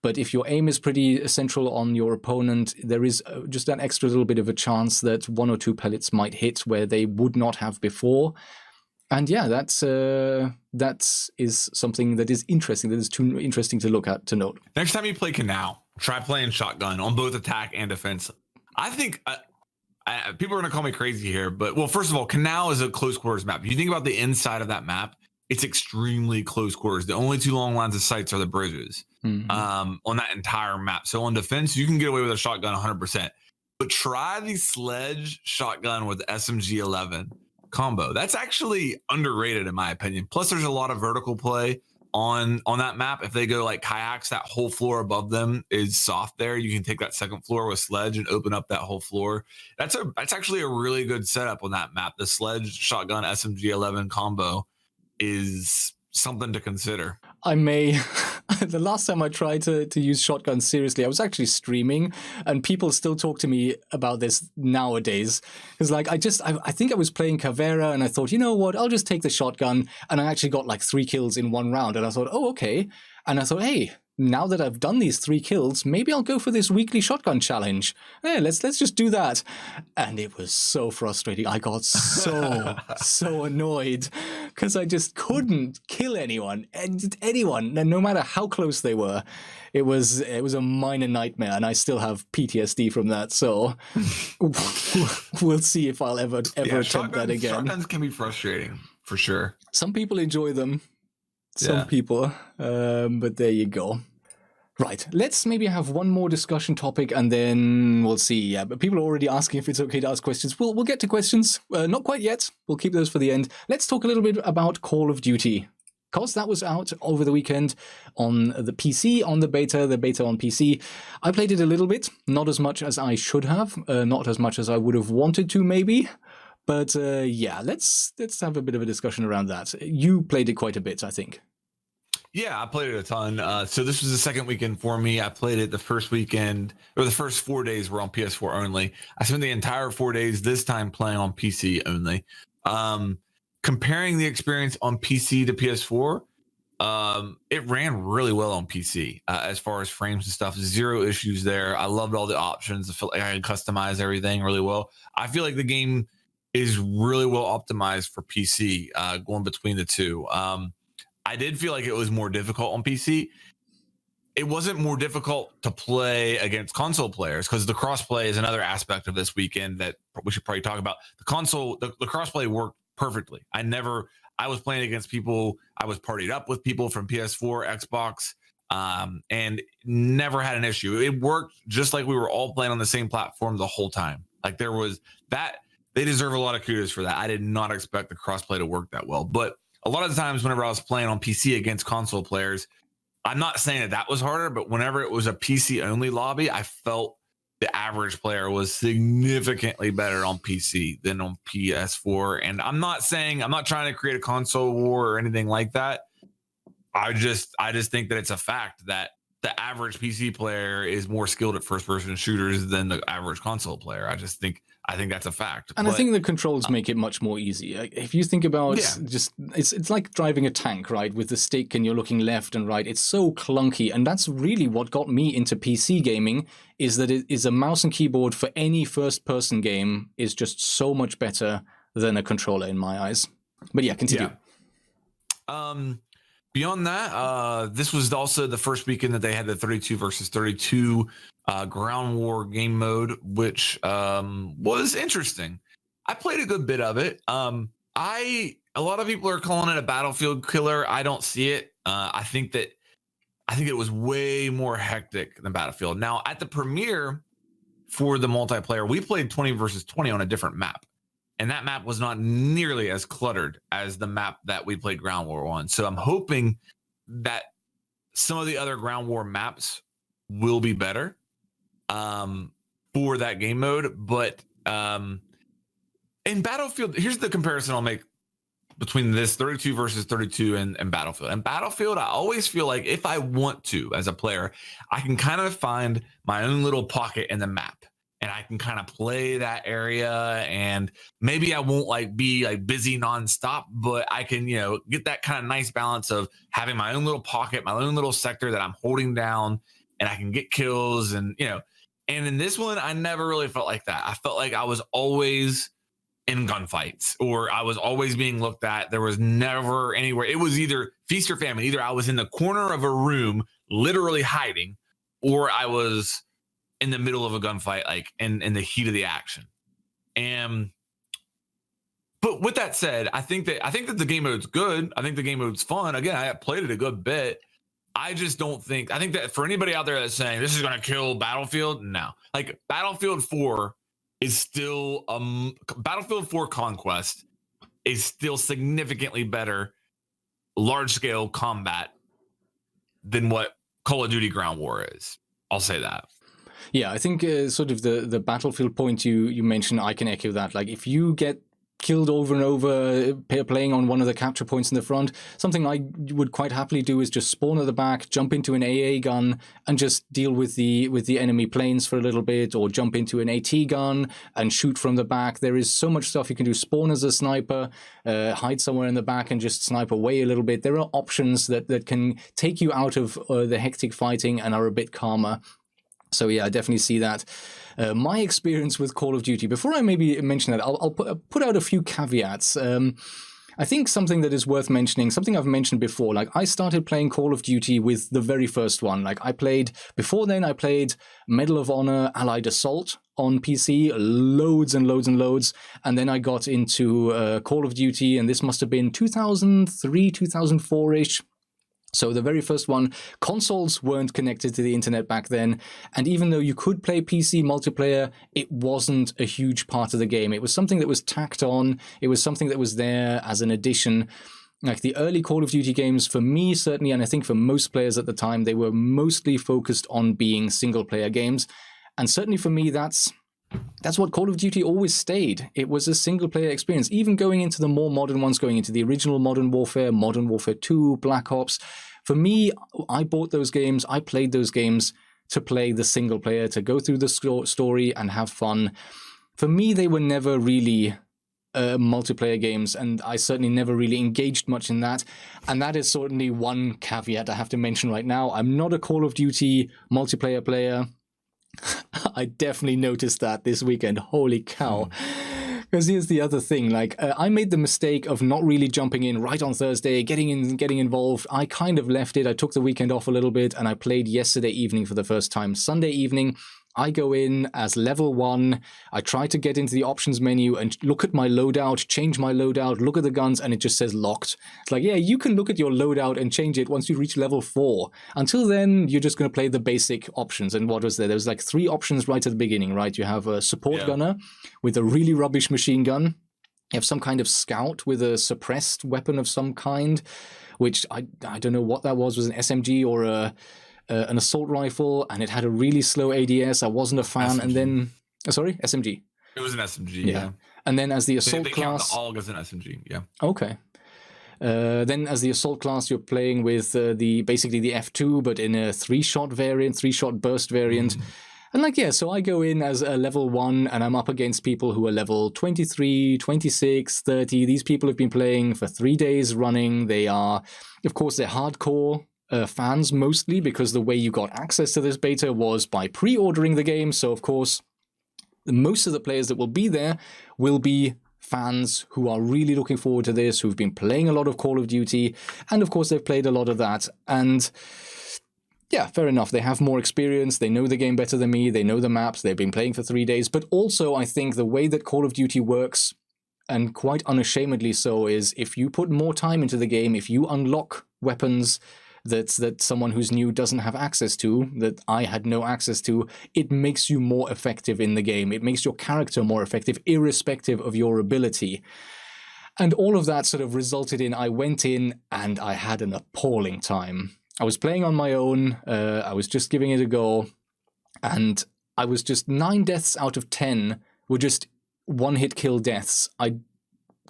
But if your aim is pretty central on your opponent, there is just an extra little bit of a chance that 1 or 2 pellets might hit where they would not have before. And yeah, that is something that is interesting. That is too interesting to look at, to note. Next time you play Canal, try playing shotgun on both attack and defense. I think people are going to call me crazy here, but well, first of all, Canal is a close quarters map. If you think about the inside of that map, it's extremely close quarters. The only 2 long lines of sights are the bridges on that entire map. So on defense, you can get away with a shotgun 100%. But try the sledge shotgun with SMG 11 combo. That's actually underrated in my opinion. Plus there's a lot of vertical play on that map. If they go like kayaks, that whole floor above them is soft there. You can take that second floor with sledge and open up that whole floor. That's actually a really good setup on that map. The sledge shotgun SMG 11 combo is something to consider. I may. The last time I tried to use shotguns seriously, I was actually streaming, and people still talk to me about this nowadays. Because like I think I was playing Caveira, and I thought, you know what, I'll just take the shotgun, and I actually got like 3 kills in one round, and I thought, oh, okay. And I thought, hey, now that I've done these 3 kills, maybe I'll go for this weekly shotgun challenge. Hey, let's just do that. And it was so frustrating. I got so annoyed because I just couldn't kill anyone, no matter how close they were. It was a minor nightmare, and I still have PTSD from that. So we'll see if I'll ever attempt that again. Shotguns can be frustrating for sure. Some people enjoy them. Some people, but there you go. Right, let's maybe have one more discussion topic, and then we'll see. Yeah, but people are already asking if it's okay to ask questions. We'll get to questions. Not quite yet. We'll keep those for the end. Let's talk a little bit about Call of Duty, because that was out over the weekend on the PC, on the beta on PC. I played it a little bit, not as much as I should have, not as much as I would have wanted to, maybe. But yeah, let's have a bit of a discussion around that. You played it quite a bit, I think. Yeah, I played it a ton. So this was the second weekend for me. I played it the first weekend, or the first 4 days were on PS4 only. I spent the entire 4 days this time playing on PC only. Comparing the experience on PC to PS4, it ran really well on PC as far as frames and stuff. 0 issues there. I loved all the options. I felt like I could customize everything really well. I feel like the game is really well optimized for PC, going between the two. I did feel like it was more difficult on PC. It wasn't more difficult to play against console players, because the crossplay is another aspect of this weekend that we should probably talk about. The crossplay worked perfectly. I was playing against people. I was partied up with people from PS4, Xbox, and never had an issue. It worked just like we were all playing on the same platform the whole time. Like there was that. They deserve a lot of kudos for that. I did not expect the crossplay to work that well, but a lot of the times whenever I was playing on PC against console players, I'm not saying that was harder, but whenever it was a PC only lobby, I felt the average player was significantly better on PC than on PS4. And I'm not trying to create a console war or anything like that. I just think that it's a fact that the average PC player is more skilled at first-person shooters than the average console player. I think that's a fact. And I think the controls make it much more easy. If you think about just, it's like driving a tank, right? With the stick and you're looking left and right. It's so clunky. And that's really what got me into PC gaming, is that it is a mouse and keyboard for any first-person game is just so much better than a controller in my eyes. But yeah, continue. Yeah. Beyond that, this was also the first weekend that they had the 32 versus 32 ground war game mode, which was interesting. I played a good bit of it. A lot of people are calling it a battlefield killer. I don't see it. I think it was way more hectic than Battlefield. Now, at the premiere for the multiplayer, we played 20 versus 20 on a different map. And that map was not nearly as cluttered as the map that we played Ground War on. So I'm hoping that some of the other Ground War maps will be better for that game mode. But in Battlefield, here's the comparison I'll make between this 32 versus 32 and Battlefield. In Battlefield, I always feel like if I want to, as a player, I can kind of find my own little pocket in the map. And I can kind of play that area, and maybe I won't be busy nonstop, but I can, get that kind of nice balance of having my own little pocket, my own little sector that I'm holding down, and I can get kills. And in this one, I never really felt like that. I felt like I was always in gunfights, or I was always being looked at. There was never anywhere. It was either feast or famine. Either I was in the corner of a room, literally hiding, or I was in the middle of a gunfight, like in the heat of the action. But with that said, I think that the game mode's good. I think the game mode's fun. Again, I played it a good bit. I just don't think, I think that for anybody out there that's saying this is going to kill Battlefield, no. Like Battlefield 4 is still, Battlefield 4 Conquest is still significantly better large scale combat than what Call of Duty Ground War is. I'll say that. Yeah, I think sort of the Battlefield point you mentioned, I can echo that. Like, if you get killed over and over playing on one of the capture points in the front, something I would quite happily do is just spawn at the back, jump into an AA gun, and just deal with the enemy planes for a little bit, or jump into an AT gun and shoot from the back. There is so much stuff you can do. Spawn as a sniper, hide somewhere in the back and just snipe away a little bit. There are options that can take you out of the hectic fighting and are a bit calmer. So yeah, I definitely see that. My experience with Call of Duty, before I maybe mention that, I'll put out a few caveats. I think something that is worth mentioning, something I've mentioned before, like I started playing Call of Duty with the very first one. Like before then I played Medal of Honor Allied Assault on PC, loads and loads and loads. And then I got into Call of Duty, and this must have been 2003, 2004-ish. So the very first one, consoles weren't connected to the internet back then. And even though you could play PC multiplayer, it wasn't a huge part of the game. It was something that was tacked on. It was something that was there as an addition. Like the early Call of Duty games, for me certainly, and I think for most players at the time, they were mostly focused on being single player games. And certainly for me, that's what Call of Duty always stayed. It was a single-player experience. Even going into the more modern ones, going into the original Modern Warfare 2, Black Ops. For me, I bought those games, I played those games to play the single-player, to go through the story and have fun. For me, they were never really multiplayer games, and I certainly never really engaged much in that. And that is certainly one caveat I have to mention right now. I'm not a Call of Duty multiplayer player. I definitely noticed that this weekend. Holy cow. Because here's the other thing, like I made the mistake of not really jumping in right on Thursday, getting involved. I kind of left it. I took the weekend off a little bit, and I played yesterday evening for the first time. Sunday evening, I go in as level 1. I try to get into the options menu and look at my loadout, change my loadout, look at the guns, and it just says locked. It's like, yeah, you can look at your loadout and change it once you reach level 4. Until then, you're just going to play the basic options. And what was there? There was like 3 options right at the beginning, right? You have a support gunner with a really rubbish machine gun. You have some kind of scout with a suppressed weapon of some kind, which I don't know what that was an SMG or an assault rifle, and it had a really slow ADS. I wasn't a fan. SMG. And then, SMG. It was an SMG, yeah. And then as the assault they class, count the AUG as an SMG, yeah. Okay. Then as the assault class, you're playing with basically the F2, but in a 3-shot variant, 3-shot burst variant. And like, yeah, so I go in as a level 1 and I'm up against people who are level 23, 26, 30. These people have been playing for 3 days running. They are, of course, they're hardcore fans mostly, because the way you got access to this beta was by pre-ordering the game. So, of course, most of the players that will be there will be fans who are really looking forward to this, who've been playing a lot of Call of Duty, and of course they've played a lot of that. And yeah, fair enough, they have more experience, they know the game better than me, they know the maps, they've been playing for 3 days. But also I think the way that Call of Duty works, and quite unashamedly so, is if you put more time into the game, if you unlock weapons that someone who's new doesn't have access to, that I had no access to, it makes you more effective in the game. It makes your character more effective, irrespective of your ability. And all of that sort of resulted in, I went in and I had an appalling time. I was playing on my own, I was just giving it a go, and I was just 9 deaths out of 10 were just one-hit kill deaths. I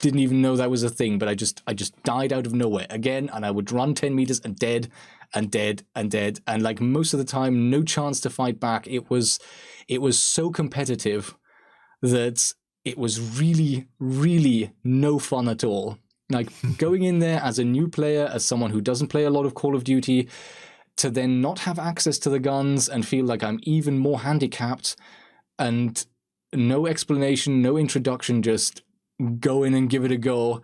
didn't even know that was a thing, but I just died out of nowhere again, and I would run 10 meters and dead and dead and dead, and like most of the time no chance to fight back. It was so competitive that it was really, really no fun at all. Like going in there as a new player, as someone who doesn't play a lot of Call of Duty, to then not have access to the guns and feel like I'm even more handicapped, and no explanation, no introduction, just go in and give it a go.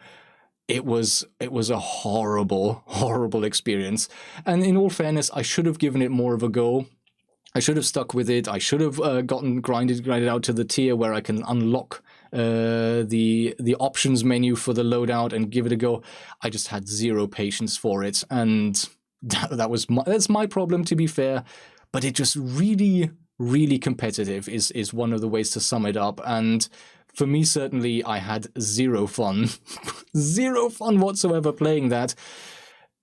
It was a horrible, horrible experience. And in all fairness, I should have given it more of a go. I should have stuck with it. I should have grinded out to the tier where I can unlock the options menu for the loadout and give it a go. I just had zero patience for it, and that's my problem, to be fair. But it just really, really competitive is one of the ways to sum it up. And for me, certainly, I had zero fun, zero fun whatsoever playing that,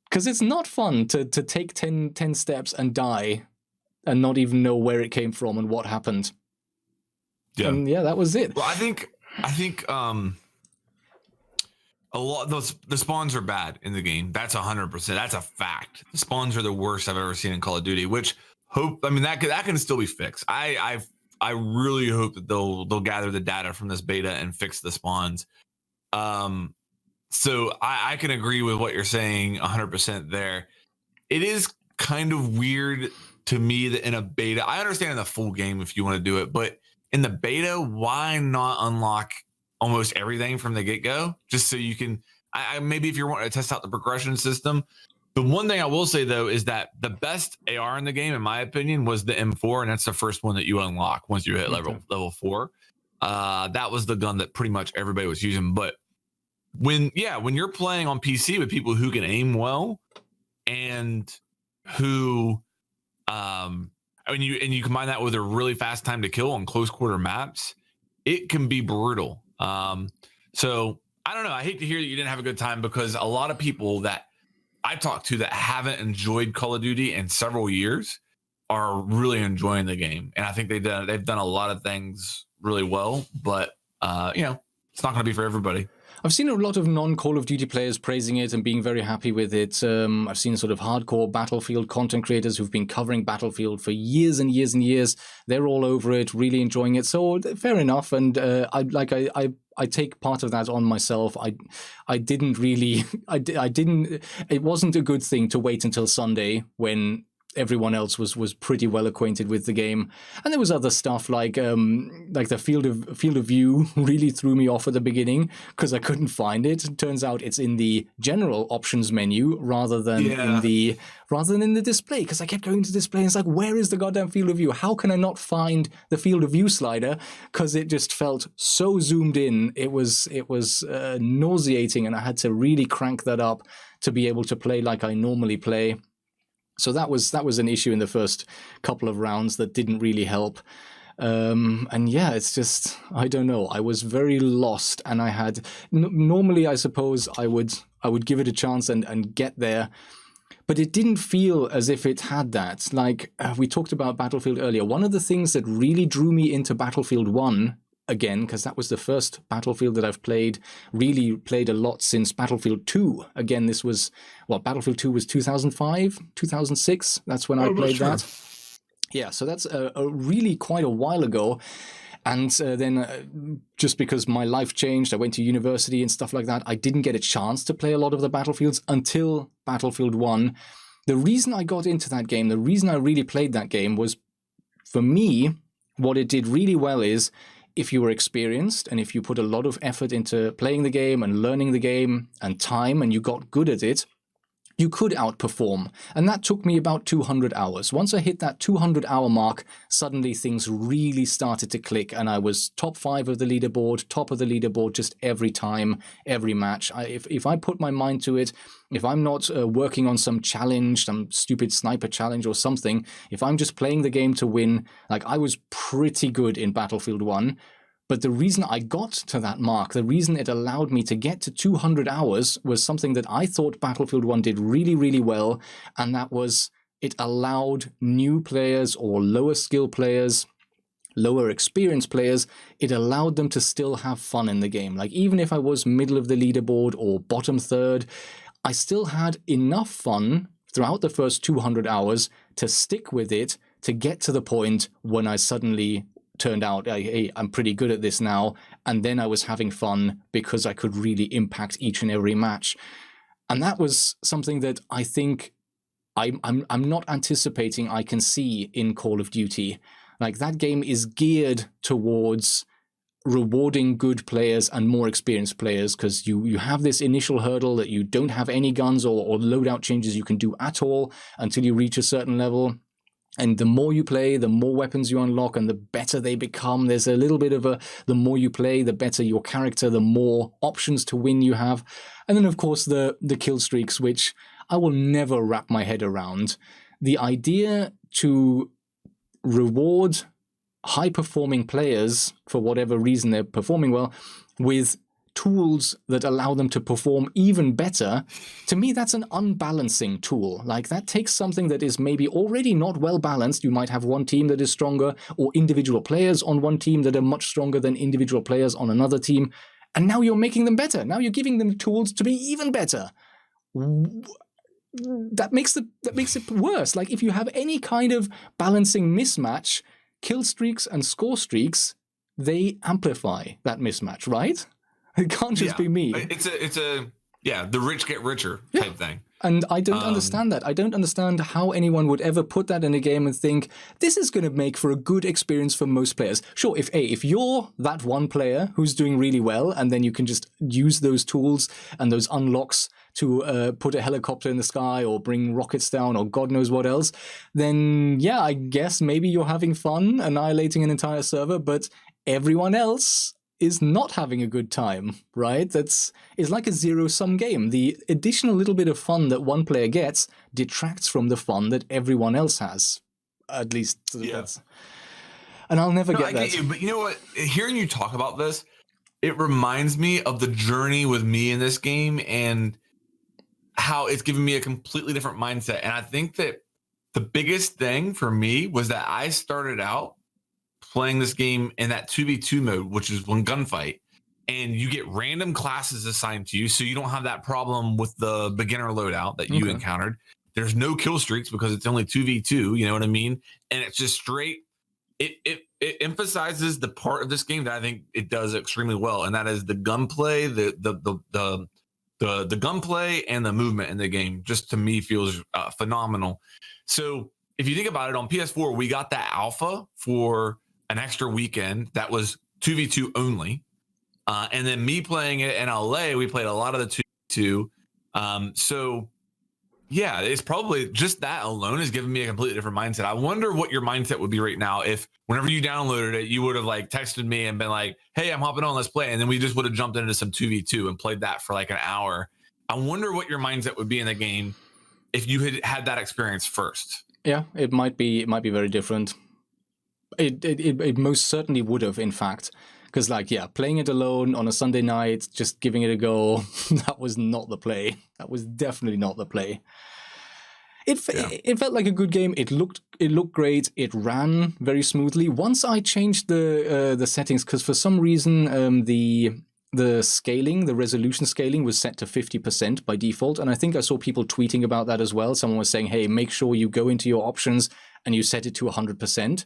because it's not fun to take 10 steps and die and not even know where it came from and what happened. Yeah. And yeah, that was it. Well, I think a lot of the spawns are bad in the game. That's 100%. That's a fact. The spawns are the worst I've ever seen in Call of Duty, which that can still be fixed. I really hope that they'll gather the data from this beta and fix the spawns. So I can agree with what you're saying 100% there. It is kind of weird to me that in a beta, I understand in the full game if you want to do it, but in the beta, why not unlock almost everything from the get-go? Just so you can, maybe if you're wanting to test out the progression system. The one thing I will say, though, is that the best AR in the game, in my opinion, was the M4, and that's the first one that you unlock once you hit level 4. That was the gun that pretty much everybody was using. But when you're playing on PC with people who can aim well and who, you combine that with a really fast time to kill on close quarter maps, it can be brutal. So I don't know. I hate to hear that you didn't have a good time, because a lot of people that I talked to that haven't enjoyed Call of Duty in several years are really enjoying the game, and I think they've done a lot of things really well. But it's not going to be for everybody. I've seen a lot of non-Call of Duty players praising it and being very happy with it. I've seen sort of hardcore Battlefield content creators who've been covering Battlefield for years and years and years. They're all over it, really enjoying it. So fair enough. And I take part of that on myself. I didn't really. It wasn't a good thing to wait until Sunday when everyone else was pretty well acquainted with the game. And there was other stuff like the field of view really threw me off at the beginning because I couldn't find it. It turns out it's in the general options menu rather than in the display, because I kept going to display and it's like, where is the goddamn field of view? How can I not find the field of view slider? Because it just felt so zoomed in. It was nauseating, and I had to really crank that up to be able to play like I normally play. So that was an issue in the first couple of rounds that didn't really help. And yeah, it's just, I don't know. I was very lost, and I had normally, I suppose I would give it a chance and get there, but it didn't feel as if it had that. Like we talked about Battlefield earlier. One of the things that really drew me into Battlefield 1 again, because that was the first Battlefield that I've really played a lot since Battlefield 2. Again, this was, Battlefield 2 was 2005, 2006. That's when I played that. Yeah, so that's a really quite a while ago. And then just because my life changed, I went to university and stuff like that, I didn't get a chance to play a lot of the Battlefields until Battlefield 1. The reason I got into that game, the reason I really played that game was, for me, what it did really well is, if you were experienced and if you put a lot of effort into playing the game and learning the game and time and you got good at it, you could outperform. And that took me about 200 hours. Once I hit that 200-hour mark, suddenly things really started to click, and I was top 5 of the leaderboard, top of the leaderboard just every time, every match. If I put my mind to it, if I'm not working on some challenge, some stupid sniper challenge or something, if I'm just playing the game to win, like I was pretty good in Battlefield 1. But the reason I got to that mark, the reason it allowed me to get to 200 hours was something that I thought Battlefield 1 did really, really well, and that was it allowed new players or lower skill players, lower experienced players, it allowed them to still have fun in the game. Like, even if I was middle of the leaderboard or bottom third, I still had enough fun throughout the first 200 hours to stick with it, to get to the point when I suddenly turned out, hey, I'm pretty good at this now, and then I was having fun because I could really impact each and every match. And that was something that I think I'm not anticipating I can see in Call of Duty. Like, that game is geared towards rewarding good players and more experienced players, because you have this initial hurdle that you don't have any guns or loadout changes you can do at all until you reach a certain level. And the more you play, the more weapons you unlock and the better they become. There's a little bit of the more you play, the better your character, the more options to win you have. And then, of course, the kill streaks, which I will never wrap my head around. The idea to reward high-performing players, for whatever reason they're performing well, with tools that allow them to perform even better, to me, that's an unbalancing tool. Like, that takes something that is maybe already not well balanced. You might have one team that is stronger, or individual players on one team that are much stronger than individual players on another team, and now you're making them better. Now you're giving them tools to be even better. That makes it worse. Like, if you have any kind of balancing mismatch, kill streaks and score streaks, they amplify that mismatch, right? It can't just be me. It's a the rich get richer type thing. And I don't understand that. I don't understand how anyone would ever put that in a game and think, this is going to make for a good experience for most players. Sure, if you're that one player who's doing really well, and then you can just use those tools and those unlocks to put a helicopter in the sky or bring rockets down or God knows what else, then yeah, I guess maybe you're having fun annihilating an entire server, but everyone else is not having a good time, right? It's like a zero-sum game. The additional little bit of fun that one player gets detracts from the fun that everyone else has. At least that's... And I'll never get that. I get you, but you know what? Hearing you talk about this, it reminds me of the journey with me in this game and how it's given me a completely different mindset. And I think that the biggest thing for me was that I started out playing this game in that 2v2 mode, which is one gunfight, and you get random classes assigned to you, so you don't have that problem with the beginner loadout that you encountered. There's no kill streaks because it's only 2v2, you know what I mean? And it's just straight, it emphasizes the part of this game that I think it does extremely well, and that is the gunplay, the gunplay and the movement in the game. Just to me feels phenomenal. So if you think about it, on PS4 we got that alpha for an extra weekend that was 2v2 only. And then me playing it in LA, we played a lot of the 2v2. So yeah, it's probably just that alone has given me a completely different mindset. I wonder what your mindset would be right now if whenever you downloaded it, you would have like texted me and been like, hey, I'm hopping on, let's play. And then we just would have jumped into some 2v2 and played that for like an hour. I wonder what your mindset would be in the game if you had had that experience first. Yeah, it might be very different. It most certainly would have, in fact, because playing it alone on a Sunday night, just giving it a go, that was not the play. That was definitely not the play. It felt like a good game. It looked great. It ran very smoothly. Once I changed the settings, because for some reason the scaling, the resolution scaling was set to 50% by default, and I think I saw people tweeting about that as well. Someone was saying, "Hey, make sure you go into your options and you set it to 100%,"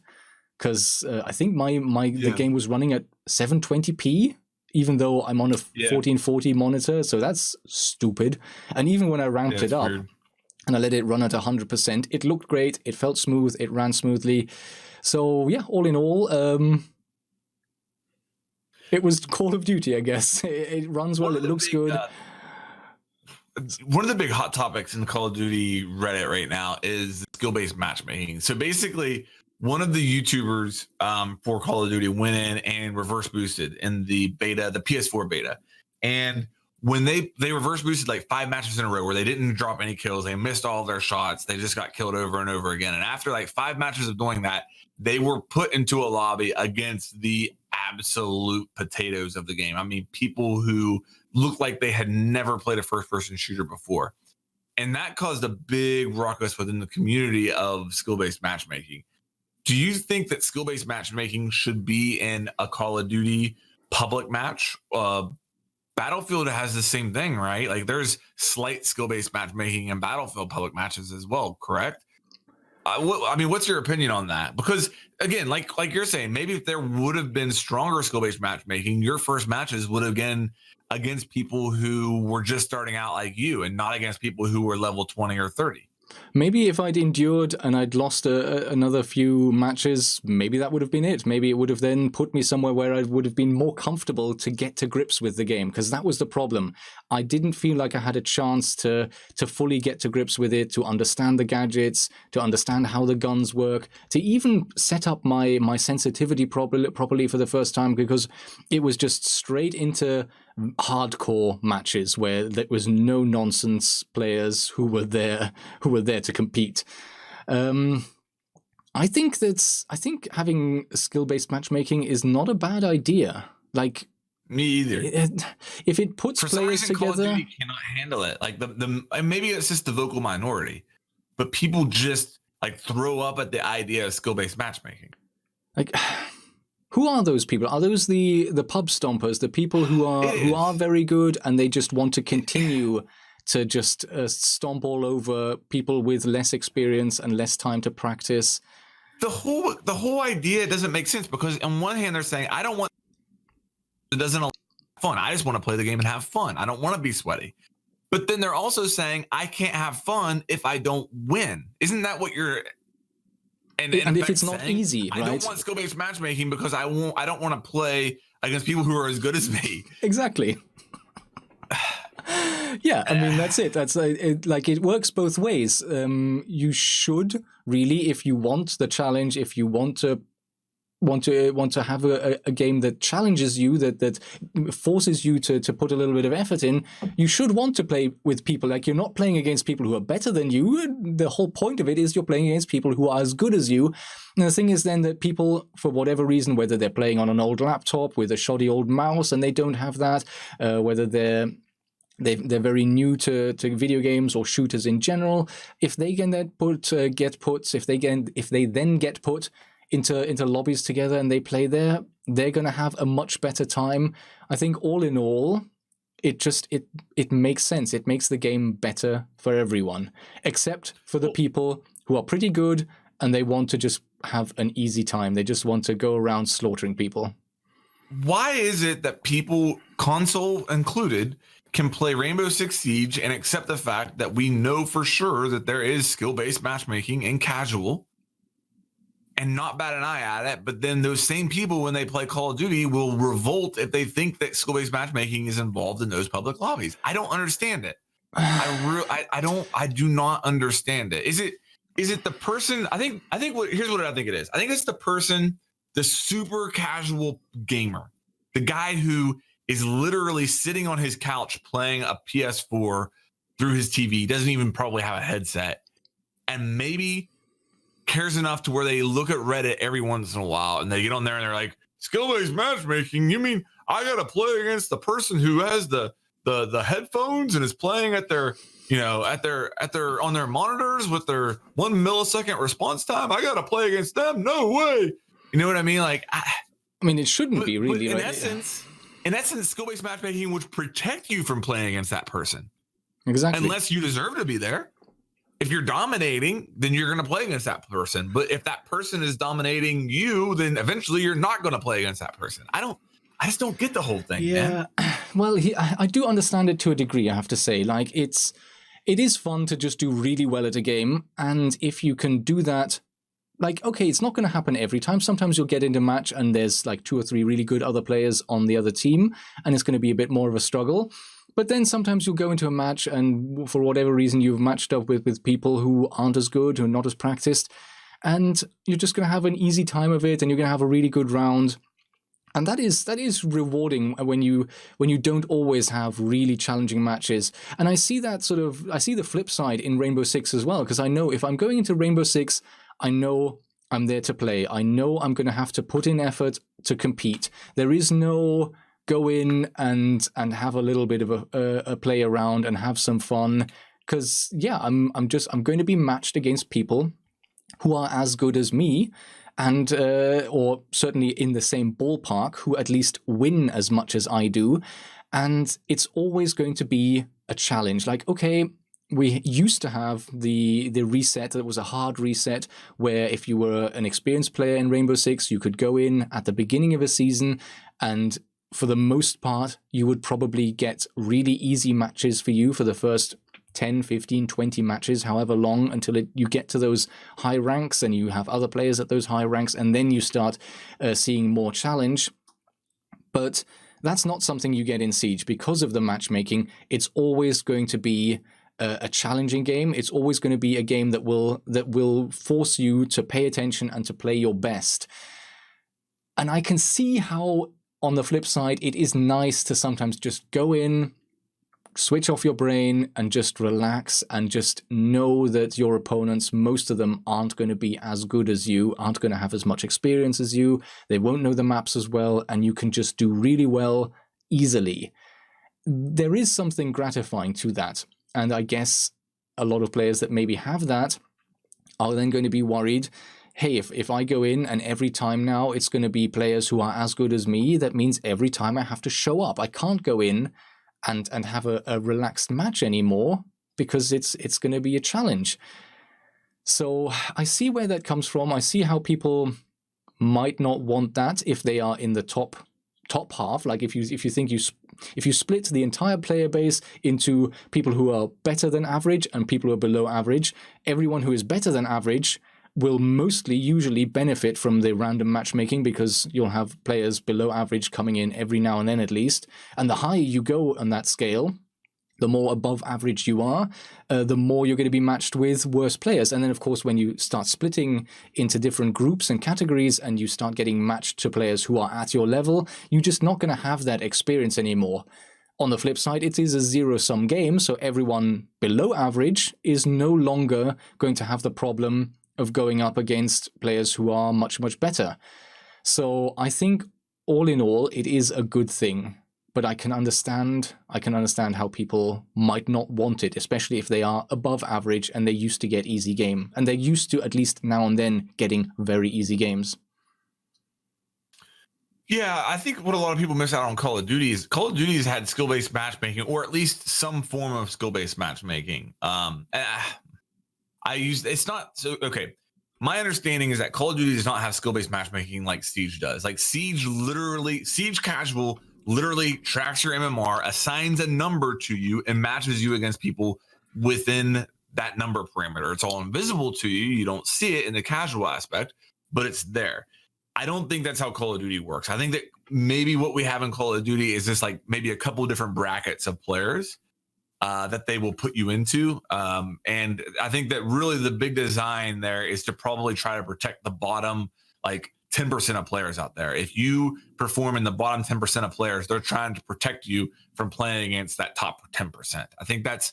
because I think the game was running at 720p. Even though I'm on a 1440 monitor, so that's stupid. And even when I ramped it up and I let it run at 100%, it looked great, it felt smooth, it ran smoothly. So yeah, all in all, it was Call of Duty, I guess. It runs well, it looks good. One of the big hot topics in the Call of Duty Reddit right now is skill-based matchmaking. So basically, one of the YouTubers for Call of Duty went in and reverse boosted in the beta, the PS4 beta. And when they reverse boosted like 5 matches in a row where they didn't drop any kills, they missed all their shots, they just got killed over and over again. And after like 5 matches of doing that, they were put into a lobby against the absolute potatoes of the game. I mean, people who looked like they had never played a first-person shooter before. And that caused a big ruckus within the community of skill-based matchmaking. Do you think that skill-based matchmaking should be in a Call of Duty public match? Battlefield has the same thing, right? Like there's slight skill-based matchmaking in Battlefield public matches as well, correct? I mean, what's your opinion on that? Because again, like you're saying, maybe if there would have been stronger skill-based matchmaking, your first matches would have been against people who were just starting out like you and not against people who were level 20 or 30. Maybe if I'd endured and I'd lost another few matches, maybe that would have been it. Maybe it would have then put me somewhere where I would have been more comfortable to get to grips with the game, because that was the problem. I didn't feel like I had a chance to fully get to grips with it, to understand the gadgets, to understand how the guns work, to even set up my sensitivity properly for the first time, because it was just straight into hardcore matches where there was no nonsense players who were there to compete. I think having skill-based matchmaking is not a bad idea. Like me either. If it puts for players some reason, together, Call of Duty cannot handle it. Like maybe it's just the vocal minority, but people just like throw up at the idea of skill-based matchmaking. Like, who are those people? Are those the pub stompers, the people who are very good and they just want to continue to just stomp all over people with less experience and less time to practice? The whole idea doesn't make sense, because on one hand they're saying it doesn't allow fun. I just want to play the game and have fun. I don't want to be sweaty. But then they're also saying I can't have fun if I don't win. Isn't that what you're? And if it's not easy, right? I don't want skill-based matchmaking because I don't want to play against people who are as good as me. Exactly. Yeah, I mean that's it. That's it works both ways. You should really, if you want the challenge, if you want to have a game that challenges you, that forces you to put a little bit of effort in, you should want to play with people. Like, you're not playing against people who are better than you. The whole point of it is you're playing against people who are as good as you. And the thing is then that people, for whatever reason, whether they're playing on an old laptop with a shoddy old mouse and they don't have that, whether they're very new to video games or shooters in general, if they can then if they then get put into lobbies together and they play there, they're going to have a much better time. I think all in all, it makes sense. It makes the game better for everyone, except for the people who are pretty good and they want to just have an easy time. They just want to go around slaughtering people. Why is it that people, console included, can play Rainbow Six Siege and accept the fact that we know for sure that there is skill-based matchmaking in casual and not bat an eye at it, but then those same people, when they play Call of Duty, will revolt if they think that skill-based matchmaking is involved in those public lobbies? I don't understand it. I do not understand it. Is it the person? Here's what I think it is. I think it's the person, the super casual gamer, the guy who is literally sitting on his couch playing a PS4 through his TV, doesn't even probably have a headset, and maybe cares enough to where they look at Reddit every once in a while and they get on there and they're like, skill-based matchmaking? You mean I gotta play against the person who has the headphones and is playing at their at their on their monitors with their 1 millisecond response time. I got to play against them. No way. You know what I mean? Like, I mean, it shouldn't be really. In essence, skill-based matchmaking would protect you from playing against that person. Exactly. Unless you deserve to be there. If you're dominating, then you're going to play against that person. But if that person is dominating you, then eventually you're not going to play against that person. I just don't get the whole thing. Yeah. Man. Well, I do understand it to a degree, I have to say. Like, it is fun to just do really well at a game. And if you can do that, like, okay, it's not going to happen every time. Sometimes you'll get into a match and there's like 2 or 3 really good other players on the other team, and it's going to be a bit more of a struggle. But then sometimes you'll go into a match and for whatever reason you've matched up with people who aren't as good, who are not as practiced, and you're just going to have an easy time of it and you're going to have a really good round. And that is rewarding when you don't always have really challenging matches. And I see the flip side in Rainbow Six as well, because I know if I'm going into Rainbow Six, I know I'm there to play. I know I'm going to have to put in effort to compete. There is no go in and have a little bit of a play around and have some fun, because I'm going to be matched against people who are as good as me, and or certainly in the same ballpark, who at least win as much as I do, and it's always going to be a challenge. Like, okay, we used to have the reset that was a hard reset, where if you were an experienced player in Rainbow Six, you could go in at the beginning of a season and for the most part, you would probably get really easy matches for you for the first 10, 15, 20 matches, however long, until you get to those high ranks and you have other players at those high ranks, and then you start seeing more challenge. But that's not something you get in Siege. Because of the matchmaking, it's always going to be a challenging game. It's always going to be a game that will force you to pay attention and to play your best. And I can see how, on the flip side, it is nice to sometimes just go in, switch off your brain, and just relax and just know that your opponents, most of them, aren't going to be as good as you, aren't going to have as much experience as you, they won't know the maps as well, and you can just do really well easily. There is something gratifying to that, and I guess a lot of players that maybe have that are then going to be worried, hey, if I go in and every time now it's going to be players who are as good as me, that means every time I have to show up. I can't go in and have a relaxed match anymore, because it's going to be a challenge. So I see where that comes from. I see how people might not want that if they are in the top half. Like if you split the entire player base into people who are better than average and people who are below average, everyone who is better than average will usually benefit from the random matchmaking, because you'll have players below average coming in every now and then at least. And the higher you go on that scale, the more above average you are, the more you're going to be matched with worse players. And then, of course, when you start splitting into different groups and categories and you start getting matched to players who are at your level, you're just not going to have that experience anymore. On the flip side, it is a zero-sum game, so everyone below average is no longer going to have the problem of going up against players who are much, much better. So I think all in all, it is a good thing, but I can understand how people might not want it, especially if they are above average and they used to get easy game, and they're used to at least now and then getting very easy games. Yeah, I think what a lot of people miss out on Call of Duty is Call of Duty has had skill-based matchmaking, or at least some form of skill-based matchmaking. It's not so okay. My understanding is that Call of Duty does not have skill-based matchmaking like Siege does. Like Siege Casual literally tracks your MMR, assigns a number to you, and matches you against people within that number parameter. It's all invisible to you. You don't see it in the casual aspect, but it's there. I don't think that's how Call of Duty works. I think that maybe what we have in Call of Duty is just like maybe a couple different brackets of players that they will put you into. And I think that really the big design there is to probably try to protect the bottom, like 10% of players out there. If you perform in the bottom 10% of players, they're trying to protect you from playing against that top 10%. I think that's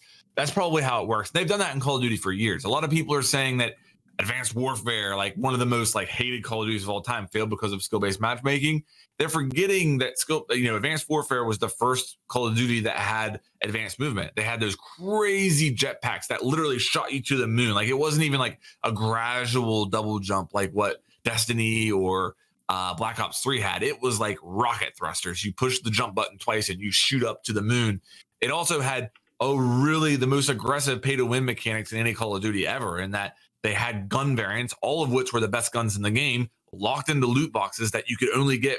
probably how it works. They've done that in Call of Duty for years. A lot of people are saying that Advanced Warfare, like one of the most like hated Call of Duties of all time, failed because of skill-based matchmaking. They're forgetting that Advanced Warfare was the first Call of Duty that had advanced movement. They had those crazy jetpacks that literally shot you to the moon. Like it wasn't even like a gradual double jump like what Destiny or Black Ops 3 had. It was like rocket thrusters. You push the jump button twice and you shoot up to the moon. It also had really the most aggressive pay-to-win mechanics in any Call of Duty ever, in that they had gun variants, all of which were the best guns in the game, locked into loot boxes that you could only get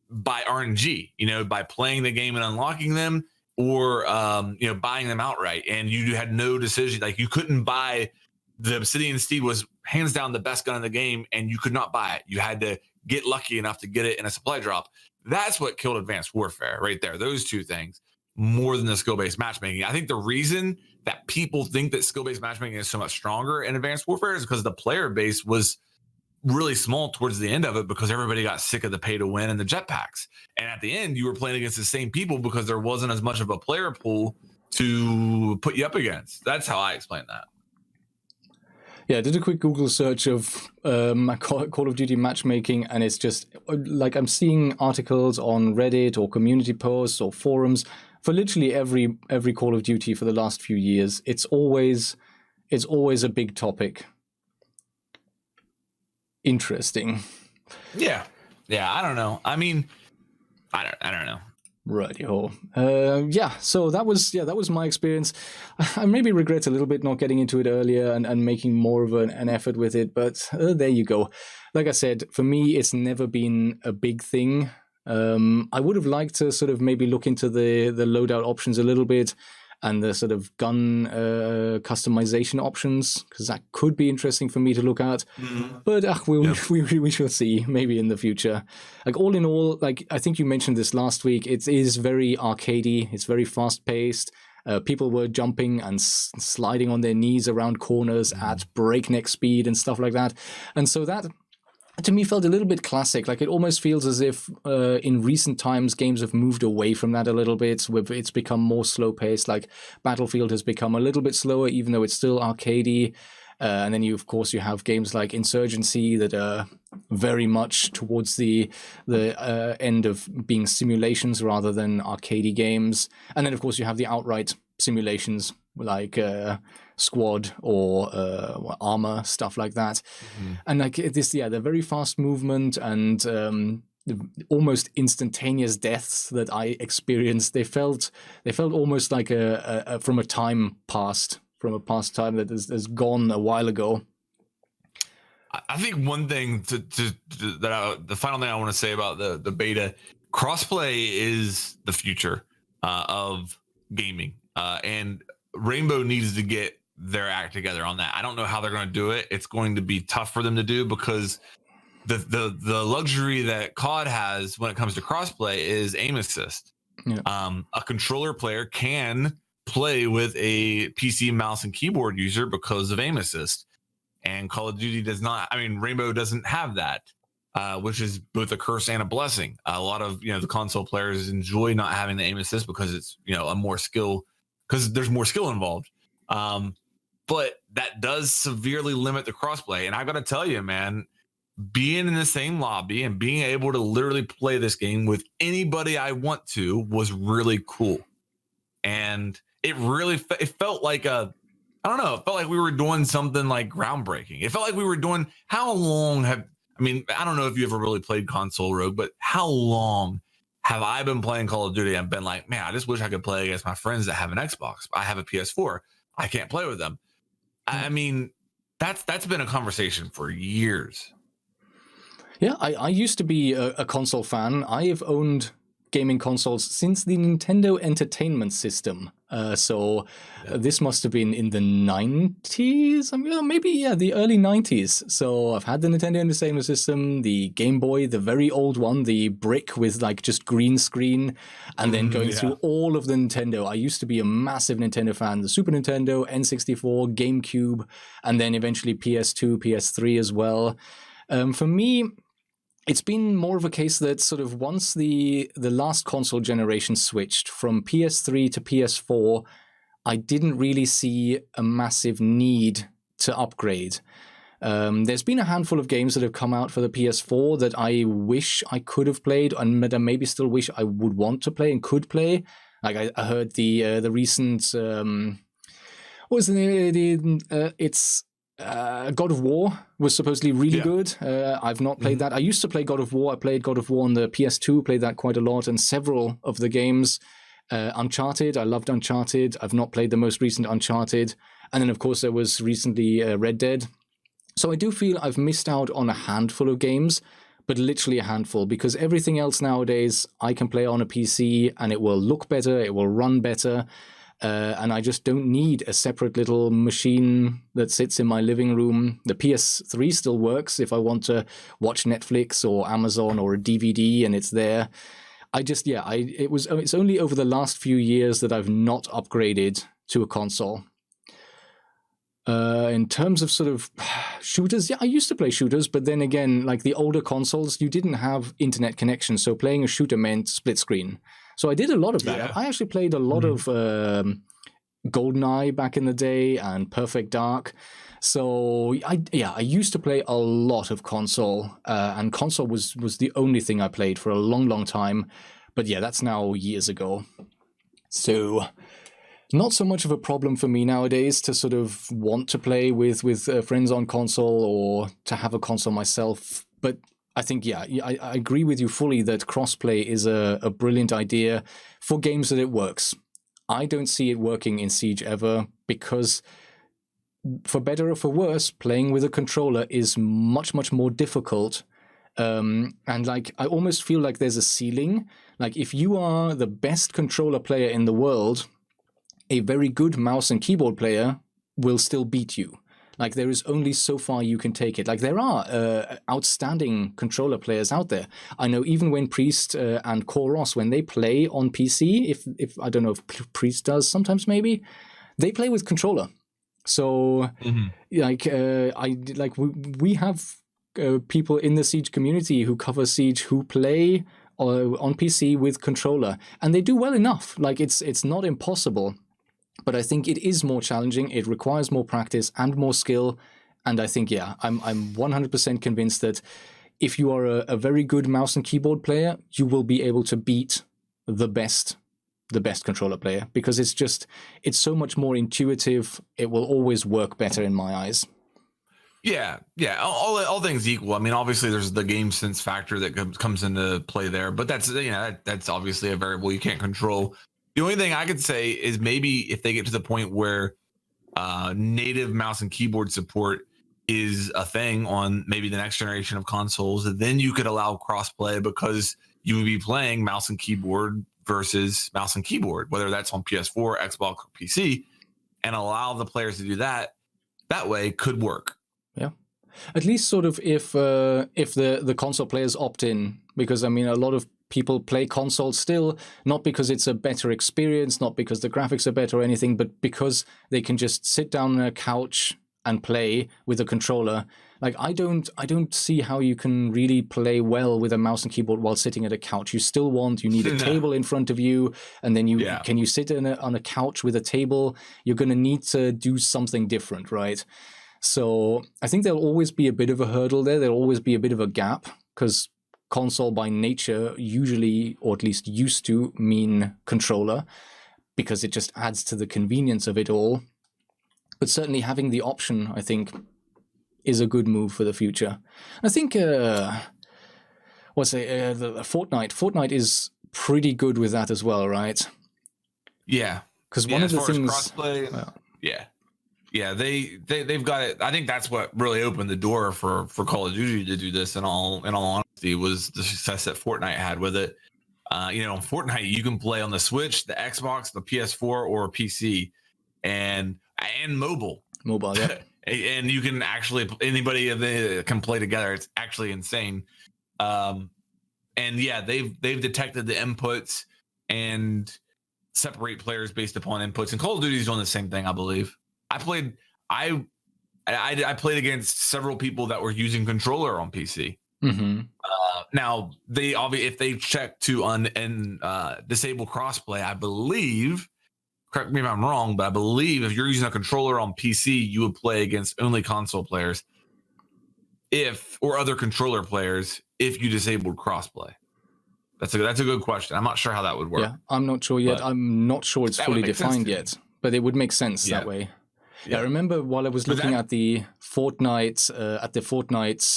by RNG, by playing the game and unlocking them, or buying them outright. And you had no decision. Like you couldn't buy the Obsidian Steed was hands down the best gun in the game, and you could not buy it. You had to get lucky enough to get it in a supply drop. That's what killed Advanced Warfare right there. Those two things, more than the skill-based matchmaking. I think the reason that people think that skill-based matchmaking is so much stronger in Advanced Warfare is because the player base was really small towards the end of it, because everybody got sick of the pay to win and the jetpacks. And at the end, you were playing against the same people because there wasn't as much of a player pool to put you up against. That's how I explain that. Yeah, I did a quick Google search of Call of Duty matchmaking, and it's just like I'm seeing articles on Reddit or community posts or forums for literally every Call of Duty for the last few years. It's always a big topic. Interesting. Yeah. I don't know. I mean, I don't know. Righty-ho. So that was my experience. I maybe regret a little bit not getting into it earlier and making more of an effort with it, but there you go. Like I said, for me, it's never been a big thing. I would have liked to sort of maybe look into the loadout options a little bit and the sort of gun customization options, because that could be interesting for me to look at. Mm-hmm. But we shall see, maybe in the future. Like all in all, like I think you mentioned this last week, it is very arcadey. It's very fast paced. People were jumping and sliding on their knees around corners at breakneck speed and stuff like that. And so that, to me, felt a little bit classic. Like it almost feels as if in recent times games have moved away from that a little bit. It's become more slow paced. Like Battlefield has become a little bit slower, even though it's still arcadey. And then you have games like Insurgency that are very much towards the end of being simulations rather than arcadey games. And then of course you have the outright simulations like Squad or Armor, stuff like that. Mm-hmm. And like this, the very fast movement and the almost instantaneous deaths that I experienced, they felt almost like a from a past time that has gone a while ago. I think one thing the final thing I want to say about the beta, crossplay is the future of gaming, and Rainbow needs to get their act together on that. I don't know how they're going to do it. It's going to be tough for them to do because the luxury that COD has when it comes to crossplay is aim assist. Yeah. A controller player can play with a PC mouse and keyboard user because of aim assist, and Call of Duty does not. I mean, Rainbow doesn't have that, which is both a curse and a blessing. A lot of the console players enjoy not having the aim assist because it's a more skill, because there's more skill involved. But that does severely limit the crossplay. And I got to tell you, man, being in the same lobby and being able to literally play this game with anybody I want to was really cool. And it felt like it felt like we were doing something like groundbreaking. It felt like we were doing, I don't know if you ever really played console Rogue, but how long have I been playing Call of Duty and been like, man, I just wish I could play against my friends that have an Xbox. I have a PS4. I can't play with them. I mean, that's been a conversation for years. Yeah, I used to be a console fan. I have owned gaming consoles since the Nintendo Entertainment System. This must have been in the 90s, the early 90s. So I've had the Nintendo Entertainment System, the Game Boy, the very old one, the brick with like just green screen, and then going through all of the Nintendo. I used to be a massive Nintendo fan, the Super Nintendo, N64, GameCube, and then eventually PS2, PS3 as well. For me, it's been more of a case that sort of once the last console generation switched from PS3 to PS4, I didn't really see a massive need to upgrade. There's been a handful of games that have come out for the PS4 that I wish I could have played, and that I maybe still wish I would want to play and could play. Like I heard the recent what was it's God of War was supposedly really good. I've not played that. I used to play God of War. I played God of War on the PS2, played that quite a lot, and several of the games. Uncharted, I loved Uncharted. I've not played the most recent Uncharted. And then, of course, there was recently Red Dead. So I do feel I've missed out on a handful of games, but literally a handful, because everything else nowadays I can play on a PC and it will look better, it will run better. And I just don't need a separate little machine that sits in my living room. The PS3 still works if I want to watch Netflix or Amazon or a DVD and it's there. It's only over the last few years that I've not upgraded to a console. In terms of sort of shooters, I used to play shooters, but then again, like the older consoles, you didn't have internet connection, so playing a shooter meant split screen. So I did a lot of that. Yeah. I actually played a lot of GoldenEye back in the day and Perfect Dark. So I used to play a lot of console, and console was the only thing I played for a long, long time. But yeah, that's now years ago. So not so much of a problem for me nowadays to sort of want to play with friends on console or to have a console myself. But I think, I agree with you fully that crossplay is a brilliant idea for games that it works. I don't see it working in Siege ever because, for better or for worse, playing with a controller is much, much more difficult. And like, I almost feel like there's a ceiling. Like, if you are the best controller player in the world, a very good mouse and keyboard player will still beat you. Like, there is only so far you can take it. Like, there are outstanding controller players out there. I know even when Priest and Koros, when they play on PC, if I don't know if Priest does sometimes maybe, they play with controller. So, we have people in the Siege community who cover Siege who play on PC with controller, and they do well enough. Like, it's not impossible, but I think it is more challenging. It requires more practice and more skill, and I think I'm 100% convinced that if you are a very good mouse and keyboard player, you will be able to beat the best controller player, because it's so much more intuitive. It will always work better in my eyes. Yeah. All things equal. I mean, obviously, there's the game sense factor that comes into play there, but that's that's obviously a variable you can't control. The only thing I could say is maybe if they get to the point where native mouse and keyboard support is a thing on maybe the next generation of consoles, then you could allow crossplay, because you would be playing mouse and keyboard versus mouse and keyboard, whether that's on PS4, Xbox, or PC, and allow the players to do that. That way could work. Yeah, at least sort of if the console players opt in, because I mean a lot of people play console still, not because it's a better experience, not because the graphics are better or anything, but because they can just sit down on a couch and play with a controller. Like, I don't see how you can really play well with a mouse and keyboard while sitting at a couch. You need a table in front of you, and then can you sit on a couch with a table? You're going to need to do something different, right? So I think there'll always be a bit of a hurdle there. There'll always be a bit of a gap, because console by nature usually, or at least used to, mean controller, because it just adds to the convenience of it all. But certainly having the option, I think, is a good move for the future. I think the Fortnite is pretty good with that as well, right? Yeah, because one of the things crossplay, yeah, they've got it. I think that's what really opened the door for Call of Duty to do this. In all honesty, was the success that Fortnite had with it. On Fortnite, you can play on the Switch, the Xbox, the PS4, or PC, and mobile. Yeah. And you can actually, anybody can play together. It's actually insane. And yeah, they've detected the inputs and separate players based upon inputs. And Call of Duty is doing the same thing, I believe. I played against several people that were using controller on PC. Mm-hmm. Now, if they check to disable crossplay, I believe, correct me if I'm wrong, but I believe if you're using a controller on PC, you would play against only console players. or other controller players if you disabled crossplay? That's a good question. I'm not sure how that would work. Yeah, I'm not sure yet. I'm not sure it's fully defined yet, but it would make sense that way. Yeah, I remember while I was looking at the Fortnite's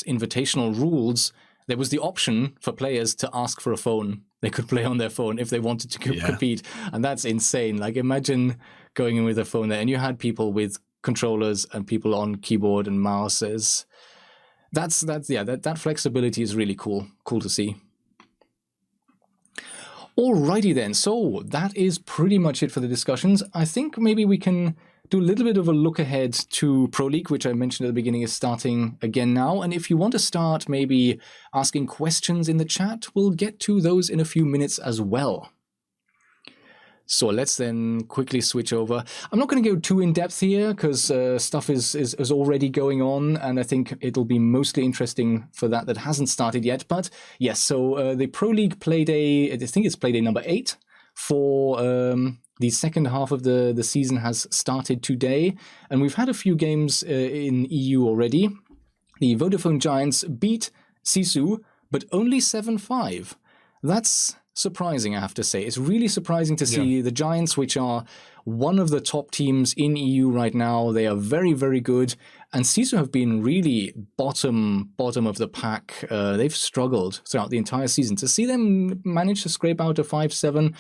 invitational rules, there was the option for players to ask for a phone. They could play on their phone if they wanted to compete, and that's insane. Like, imagine going in with a phone there, and you had people with controllers and people on keyboard and mouses. That flexibility is really cool to see. Alrighty then, so that is pretty much it for the discussions. I think maybe we can do a little bit of a look ahead to Pro League, which I mentioned at the beginning is starting again now. And if you want to start maybe asking questions in the chat, we'll get to those in a few minutes as well. So let's then quickly switch over. I'm not going to go too in-depth here because stuff is already going on, and I think it'll be mostly interesting for that hasn't started yet. But yes, so the Pro League Playday, I think it's Playday number 8 for the second half of the season has started today, and we've had a few games in EU already. The Vodafone Giants beat Sisu, but only 7-5. That's surprising, I have to say. It's really surprising to see the Giants, which are one of the top teams in EU right now. They are very, very good. And Sisu have been really bottom of the pack. They've struggled throughout the entire season. To see them manage to scrape out a 5-7,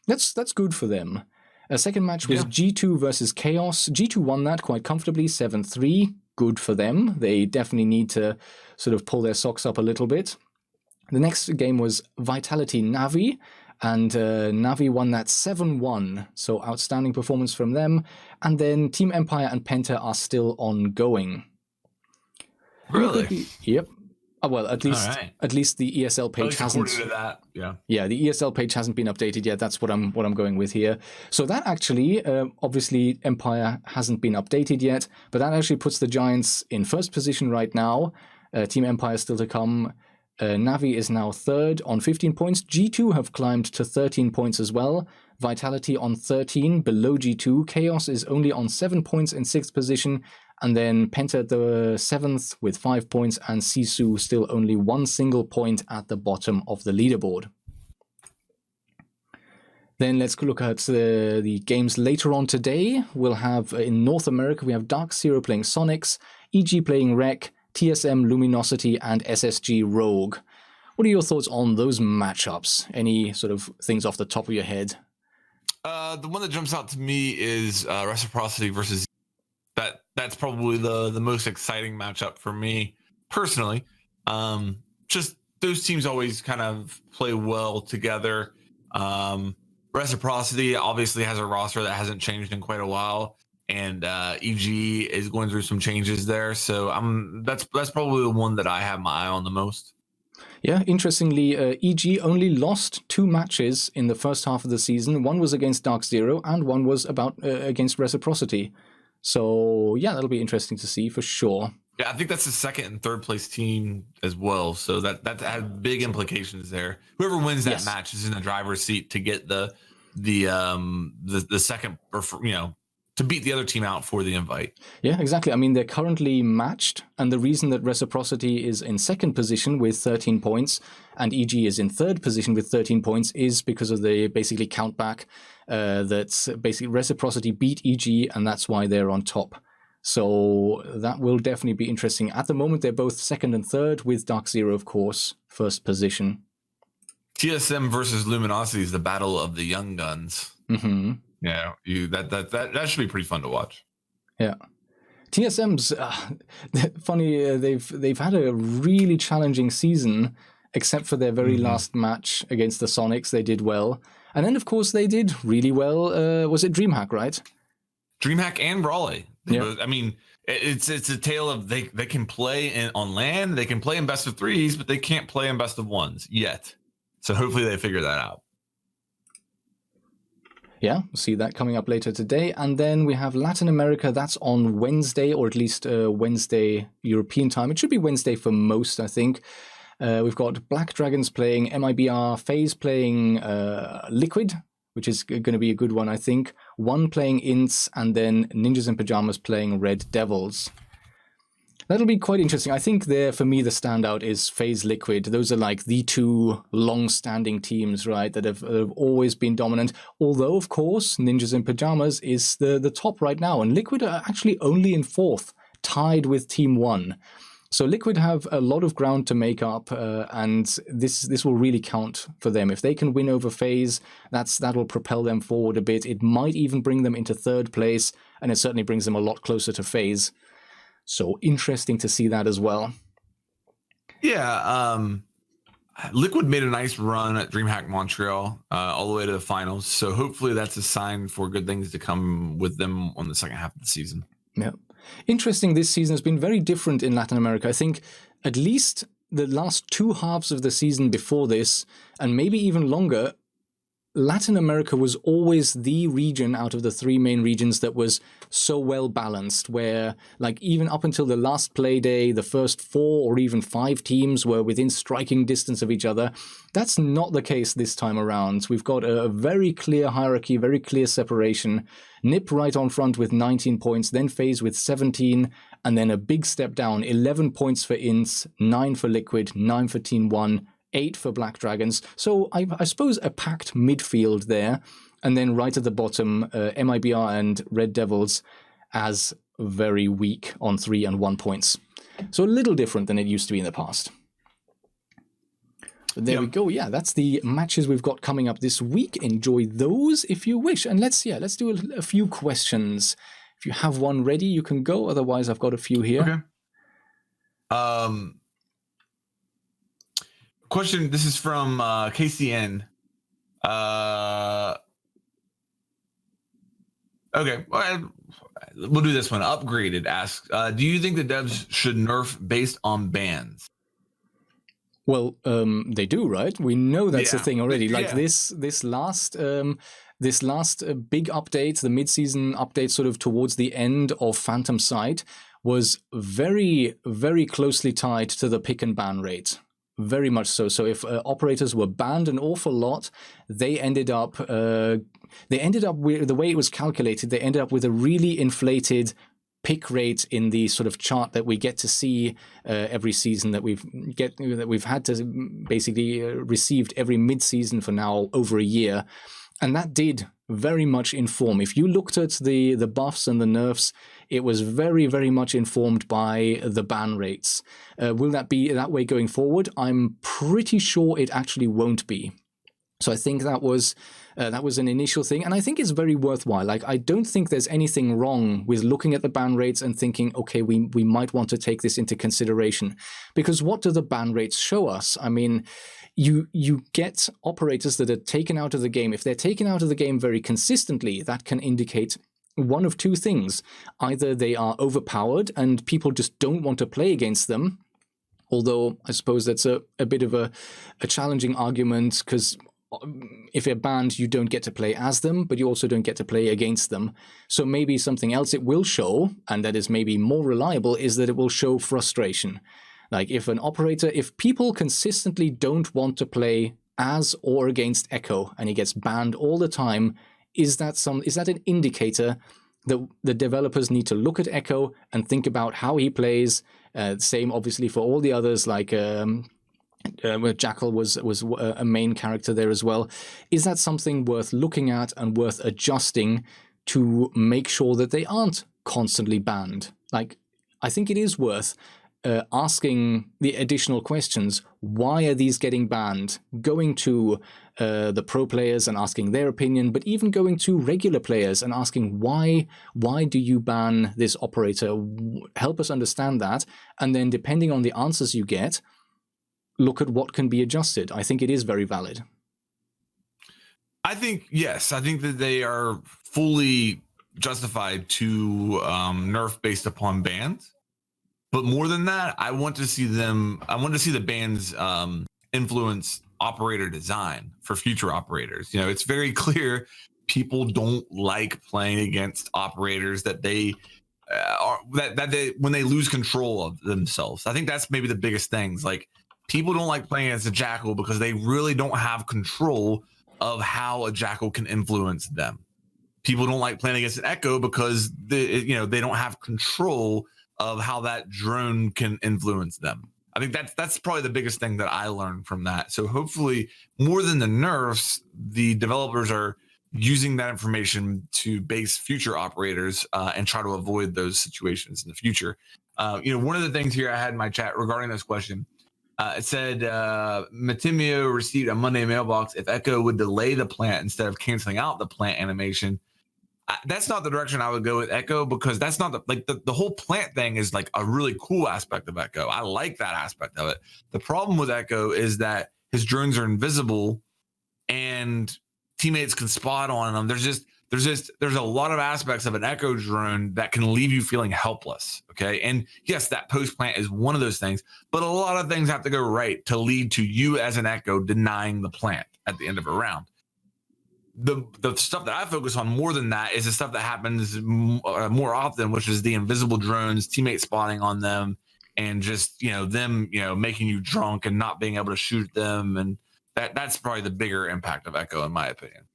that's good for them. A second match was G2 versus Chaos. G2 won that quite comfortably, 7-3. Good for them. They definitely need to sort of pull their socks up a little bit. The next game was Vitality Navi, and Navi won that 7-1, so outstanding performance from them. And then Team Empire and Penta are still ongoing. Really? Yep. Well, at least the ESL page hasn't. To that, yeah, the ESL page hasn't been updated yet. That's what I'm going with here. So that actually, obviously, Empire hasn't been updated yet, but that actually puts the Giants in first position right now. Team Empire still to come. Navi is now third on 15 points. G2 have climbed to 13 points as well. Vitality on 13, below G2. Chaos is only on 7 points in 6th position. And then Penta at the 7th with 5 points. And Sisu still only 1 single point at the bottom of the leaderboard. Then let's look at the games later on today. We'll have, in North America, we have Dark Zero playing Sonics, EG playing Rec, TSM, Luminosity, and SSG Rogue. What are your thoughts on those matchups? Any sort of things off the top of your head? The one that jumps out to me is Reciprocity versus that's probably the most exciting matchup for me personally. Just those teams always kind of play well together. Reciprocity obviously has a roster that hasn't changed in quite a while. And EG is going through some changes there, so that's probably the one that I have my eye on the most. Yeah, interestingly, EG only lost 2 matches in the first half of the season. One was against Dark Zero, and one was against Reciprocity. So yeah, that'll be interesting to see for sure. Yeah, I think that's the second and third place team as well. So that has big implications there. Whoever wins that match is in the driver's seat to get the second, or to beat the other team out for the invite. Yeah, exactly. I mean, they're currently matched, and the reason that Reciprocity is in second position with 13 points and EG is in third position with 13 points is because of the basically count back that's basically Reciprocity beat EG, and that's why they're on top. So that will definitely be interesting. At the moment, they're both second and third, with Dark Zero, of course, first position. TSM versus Luminosity is the battle of the young guns. Mm-hmm. Yeah, that should be pretty fun to watch. Yeah, TSM's funny. They've had a really challenging season, except for their very last match against the Sonics. They did well, and then of course they did really well. Was it DreamHack, right? DreamHack and Raleigh. I mean, it's a tale of they can play on LAN, they can play in best of threes, but they can't play in best of ones yet. So hopefully they figure that out. Yeah, we'll see that coming up later today. And then we have Latin America. That's on Wednesday, or at least Wednesday European time. It should be Wednesday for most, I think. We've got Black Dragons playing MIBR, FaZe playing Liquid, which is going to be a good one, I think. One playing Ints, and then Ninjas in Pajamas playing Red Devils. That'll be quite interesting. I think there, for me, the standout is FaZe Liquid. Those are like the two long-standing teams, right, that have always been dominant. Although, of course, Ninjas in Pajamas is the top right now. And Liquid are actually only in 4th, tied with Team 1. So Liquid have a lot of ground to make up, and this will really count for them. If they can win over FaZe, that'll propel them forward a bit. It might even bring them into 3rd place, and it certainly brings them a lot closer to FaZe. So interesting to see that as well. Yeah, Liquid made a nice run at DreamHack Montreal all the way to the finals. So hopefully that's a sign for good things to come with them on the second half of the season. Yeah. Interesting, this season has been very different in Latin America. I think at least the last 2 halves of the season before this, and maybe even longer, Latin America was always the region out of the 3 main regions that was so well balanced, where like even up until the last play day, the first 4 or even 5 teams were within striking distance of each other. That's not the case this time around. We've got a very clear hierarchy, very clear separation. NiP right on front with 19 points, then FaZe with 17, and then a big step down, 11 points for Ints, 9 for Liquid, 9 for Team 1, 8 for Black Dragons. So I suppose a packed midfield there. And then right at the bottom, MIBR and Red Devils as very weak on 3 and 1 points. So a little different than it used to be in the past. But there we go. Yeah, that's the matches we've got coming up this week. Enjoy those if you wish. And let's do a few questions. If you have one ready, you can go. Otherwise, I've got a few here. Okay. Question, this is from KCN. Okay, we'll do this one. Upgraded asks, do you think the devs should nerf based on bans? Well, they do, right? We know that's a thing already. Like this last big update, the mid-season update sort of towards the end of Phantom Sight, was very, very closely tied to the pick and ban rate. Very much so. So if operators were banned an awful lot, they ended up with, the way it was calculated, they ended up with a really inflated pick rate in the sort of chart that we get to see every season, that we've had to basically received every mid-season for now over a year. And that did very much inform. If you looked at the buffs and the nerfs, it was very, very much informed by the ban rates. Will that be that way going forward? I'm pretty sure it actually won't be. So I think that was an initial thing, and I think it's very worthwhile. Like, I don't think there's anything wrong with looking at the ban rates and thinking, okay, we might want to take this into consideration. Because what do the ban rates show us? I mean, you get operators that are taken out of the game. If they're taken out of the game very consistently, that can indicate one of two things. Either they are overpowered and people just don't want to play against them, although I suppose that's a bit of a challenging argument, because if they're banned, you don't get to play as them, but you also don't get to play against them. So maybe something else it will show, and that is maybe more reliable, is that it will show frustration. Like if people consistently don't want to play as or against Echo, and he gets banned all the time, is that an indicator that the developers need to look at Echo and think about how he plays? Same obviously for all the others, like Jackal was a main character there as well. Is that something worth looking at and worth adjusting to make sure that they aren't constantly banned? Like, I think it is worth asking the additional questions. Why are these getting banned? Going to the pro players and asking their opinion, but even going to regular players and asking why do you ban this operator? Help us understand that. And then depending on the answers you get, look at what can be adjusted. I think it is very valid. I think, yes, I think that they are fully justified to nerf based upon bans. But more than that, I want to see the bans influence operator design for future operators. You know, it's very clear people don't like playing against operators that they when they lose control of themselves. I think that's maybe the biggest things. Like, people don't like playing against a Jackal because they really don't have control of how a Jackal can influence them. People don't like playing against an Echo because they don't have control of how that drone can influence them. I think that's probably the biggest thing that I learned from that. So hopefully, more than the nerfs, the developers are using that information to base future operators and try to avoid those situations in the future. One of the things here I had in my chat regarding this question, it said Matimio received a Monday mailbox if Echo would delay the plant instead of canceling out the plant animation. That's not the direction I would go with Echo, because that's not the whole plant thing is like a really cool aspect of Echo. I like that aspect of it. The problem with Echo is that his drones are invisible and teammates can spot on them. There's a lot of aspects of an Echo drone that can leave you feeling helpless. Okay. And yes, that post plant is one of those things, but a lot of things have to go right to lead to you as an Echo denying the plant at the end of a round. The stuff that I focus on more than that is the stuff that happens more often, which is the invisible drones, teammate spotting on them, and just them making you drunk and not being able to shoot them, and that's probably the bigger impact of Echo, in my opinion.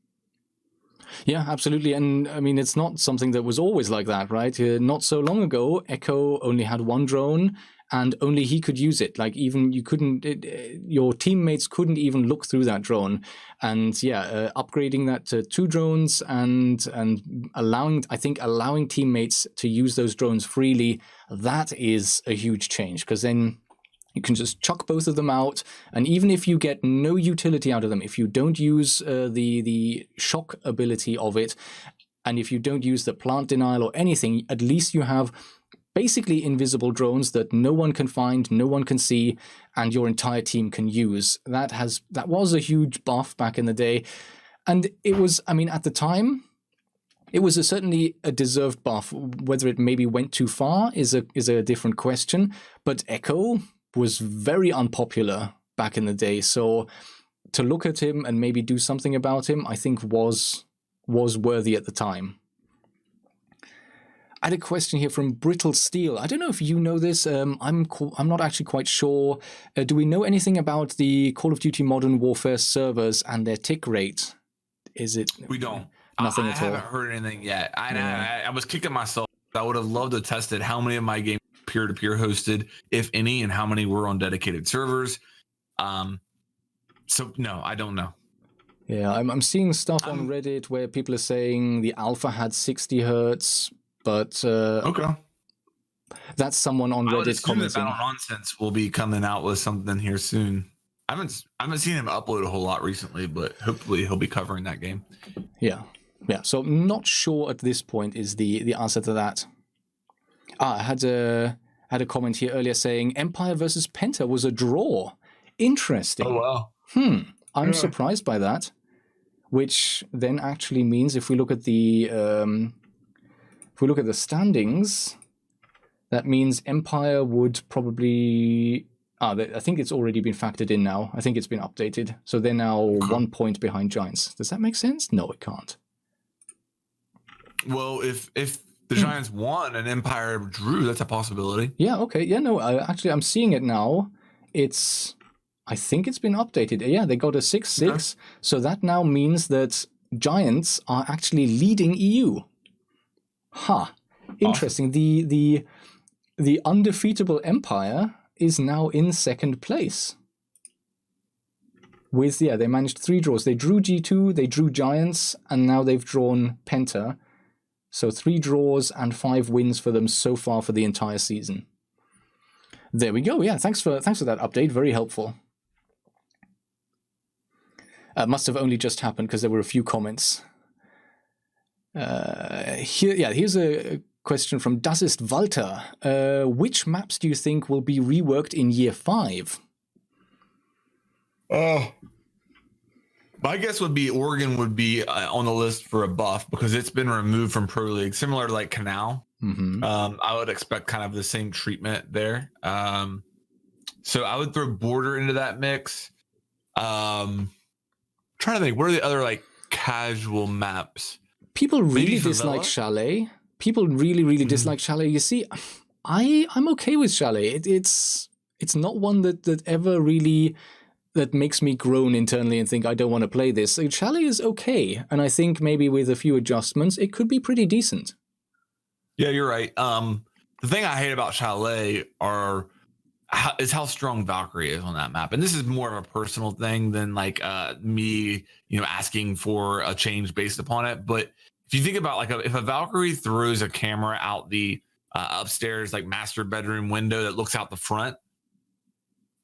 Yeah, absolutely. And I mean, it's not something that was always like that, right? Not so long ago, Echo only had one drone, and only he could use it. Like, even your teammates couldn't even look through that drone. And upgrading that to 2 drones and allowing teammates to use those drones freely, that is a huge change, because then you can just chuck both of them out, and even if you get no utility out of them, if you don't use the shock ability of it, and if you don't use the plant denial or anything, at least you have basically invisible drones that no one can find, no one can see, and your entire team can use. That was a huge buff back in the day, and it was, I mean, at the time, it was certainly a deserved buff. Whether it maybe went too far is a different question, but Echo was very unpopular back in the day, so to look at him and maybe do something about him, I think was worthy at the time. I had a question here from Brittle Steel. I don't know if you know this. I'm not actually quite sure. Do we know anything about the Call of Duty Modern Warfare servers and their tick rate? We don't. Nothing at all. I haven't heard anything yet. I was kicking myself. I would have loved to test it. How many of my games peer-to-peer hosted, if any, and how many were on dedicated servers? So no, I don't know. Yeah, I'm seeing stuff on Reddit where people are saying the alpha had 60 hertz. But okay, that's someone on Reddit commenting. Battle Nonsense will be coming out with something here soon. I haven't seen him upload a whole lot recently, but hopefully he'll be covering that game. Yeah. So not sure at this point is the answer to that. I had a comment here earlier saying Empire versus Penta was a draw. Interesting. Oh wow. I'm surprised by that. Which then actually means if we look at the standings, that means Empire would probably... I think it's already been factored in now. I think it's been updated. So they're now 1 point behind Giants. Does that make sense? No, it can't. Well, if the Giants won and Empire drew, that's a possibility. Yeah, okay. Yeah, no, actually, I'm seeing it now. I think it's been updated. Yeah, they got a 6-6. Okay. So that now means that Giants are actually leading EU. Interesting. Awesome. The undefeatable Empire is now in second place. They managed 3 draws. They drew G2, they drew Giants, and now they've drawn Penta. So 3 draws and 5 wins for them so far for the entire season. There we go. Yeah, thanks for that update. Very helpful. Must have only just happened because there were a few comments. Here's a question from Dasist Walter. Which maps do you think will be reworked in year 5? My guess would be Oregon would be on the list for a buff because it's been removed from Pro League, similar to like Canal. Mm-hmm. I would expect kind of the same treatment there. So I would throw Border into that mix. Trying to think, what are the other like casual maps? People really dislike Chalet. People really dislike Chalet. You see, I'm okay with Chalet. It's not one that ever really that makes me groan internally and think I don't want to play this. Chalet is okay, and I think maybe with a few adjustments, it could be pretty decent. Yeah, you're right. the thing I hate about Chalet is how strong Valkyrie is on that map. And this is more of a personal thing than like me, asking for a change based upon it. But if you think about like if a Valkyrie throws a camera out the upstairs, like master bedroom window that looks out the front,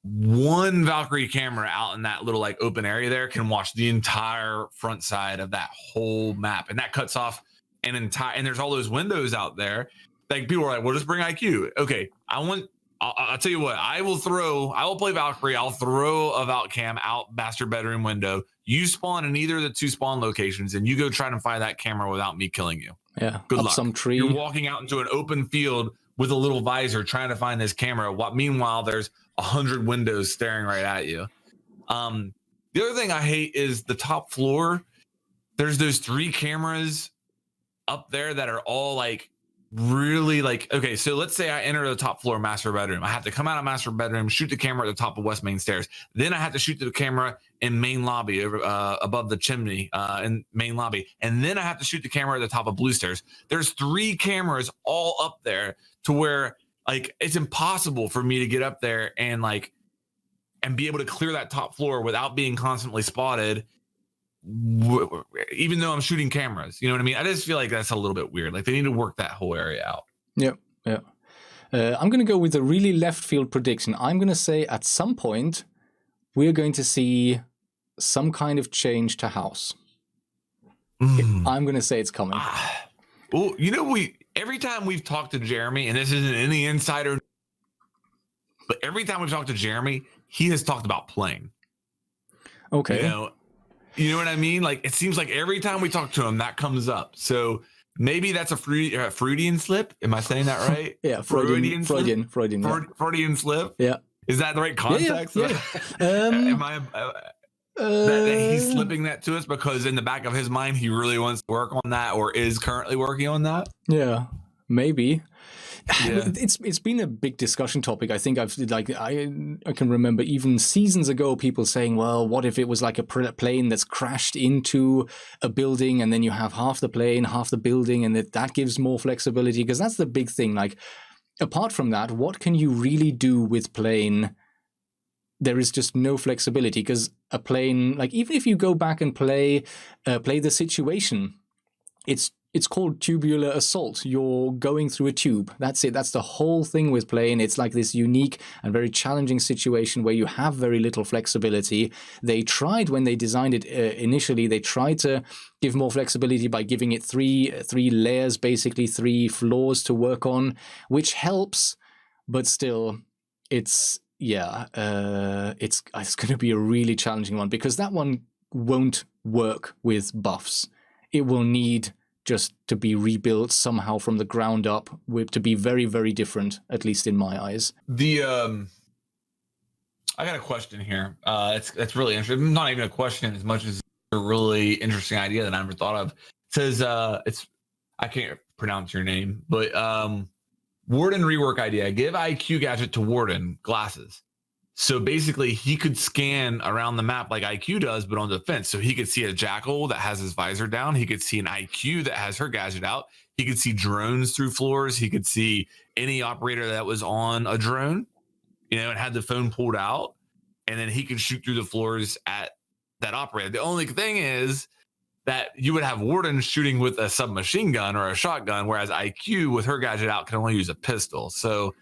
one Valkyrie camera out in that little like open area there can watch the entire front side of that whole map. And that cuts off an entire, and there's all those windows out there. Like people are like, well, just bring IQ. Okay. I'll tell you what, I will play Valkyrie. I'll throw a Valk cam out master bedroom window. You spawn in either of the two spawn locations and you go try to find that camera without me killing you. Yeah. Good luck. Some tree. You're walking out into an open field with a little visor trying to find this camera. Meanwhile, there's 100 windows staring right at you. The other thing I hate is the top floor. There's those 3 cameras up there that are all like, really like, okay, so let's say I enter the top floor master bedroom. I have to come out of master bedroom, shoot the camera at the top of west main stairs. Then I have to shoot the camera in main lobby over above the chimney in main lobby. And then I have to shoot the camera at the top of blue stairs. There's 3 cameras all up there to where like it's impossible for me to get up there and like and be able to clear that top floor without being constantly spotted. Even though I'm shooting cameras, you know what I mean? I just feel like that's a little bit weird. Like they need to work that whole area out. Yeah. I'm going to go with a really left field prediction. I'm going to say at some point we're going to see some kind of change to house. I'm going to say it's coming. Well, every time we've talked to Jeremy, and this isn't any insider, but every time we've talked to Jeremy, he has talked about playing. Okay. You know what I mean? Like, it seems like every time we talk to him, that comes up. So maybe that's a Freudian slip. Am I saying that right? Yeah, Freudian slip. Yeah. Is that the right context? Yeah. Am I? That he's slipping that to us because in the back of his mind, he really wants to work on that or is currently working on that? Yeah, maybe. Yeah. It's been a big discussion topic. I think I can remember even seasons ago people saying, well, what if it was like a plane that's crashed into a building and then you have half the plane, half the building, and that gives more flexibility? Because that's the big thing. Like, apart from that, what can you really do with plane? There is just no flexibility because a plane, like even if you go back and play the situation, it's called tubular assault. You're going through a tube. That's it. That's the whole thing with plane. It's like this unique and very challenging situation where you have very little flexibility. They tried, when they designed it initially, they tried to give more flexibility by giving it three layers, basically 3 floors to work on, which helps, but still, it's going to be a really challenging one because that one won't work with buffs. It will need just to be rebuilt somehow from the ground up, to be very, very different, at least in my eyes. I got a question here. It's really interesting. Not even a question as much as a really interesting idea that I never thought of. It says I can't pronounce your name, but Warden rework idea. Give IQ gadget to Warden glasses. So basically, he could scan around the map like IQ does, but on the fence. So he could see a Jackal that has his visor down. He could see an IQ that has her gadget out. He could see drones through floors. He could see any operator that was on a drone, and had the phone pulled out. And then he could shoot through the floors at that operator. The only thing is that you would have Warden shooting with a submachine gun or a shotgun, whereas IQ with her gadget out can only use a pistol. So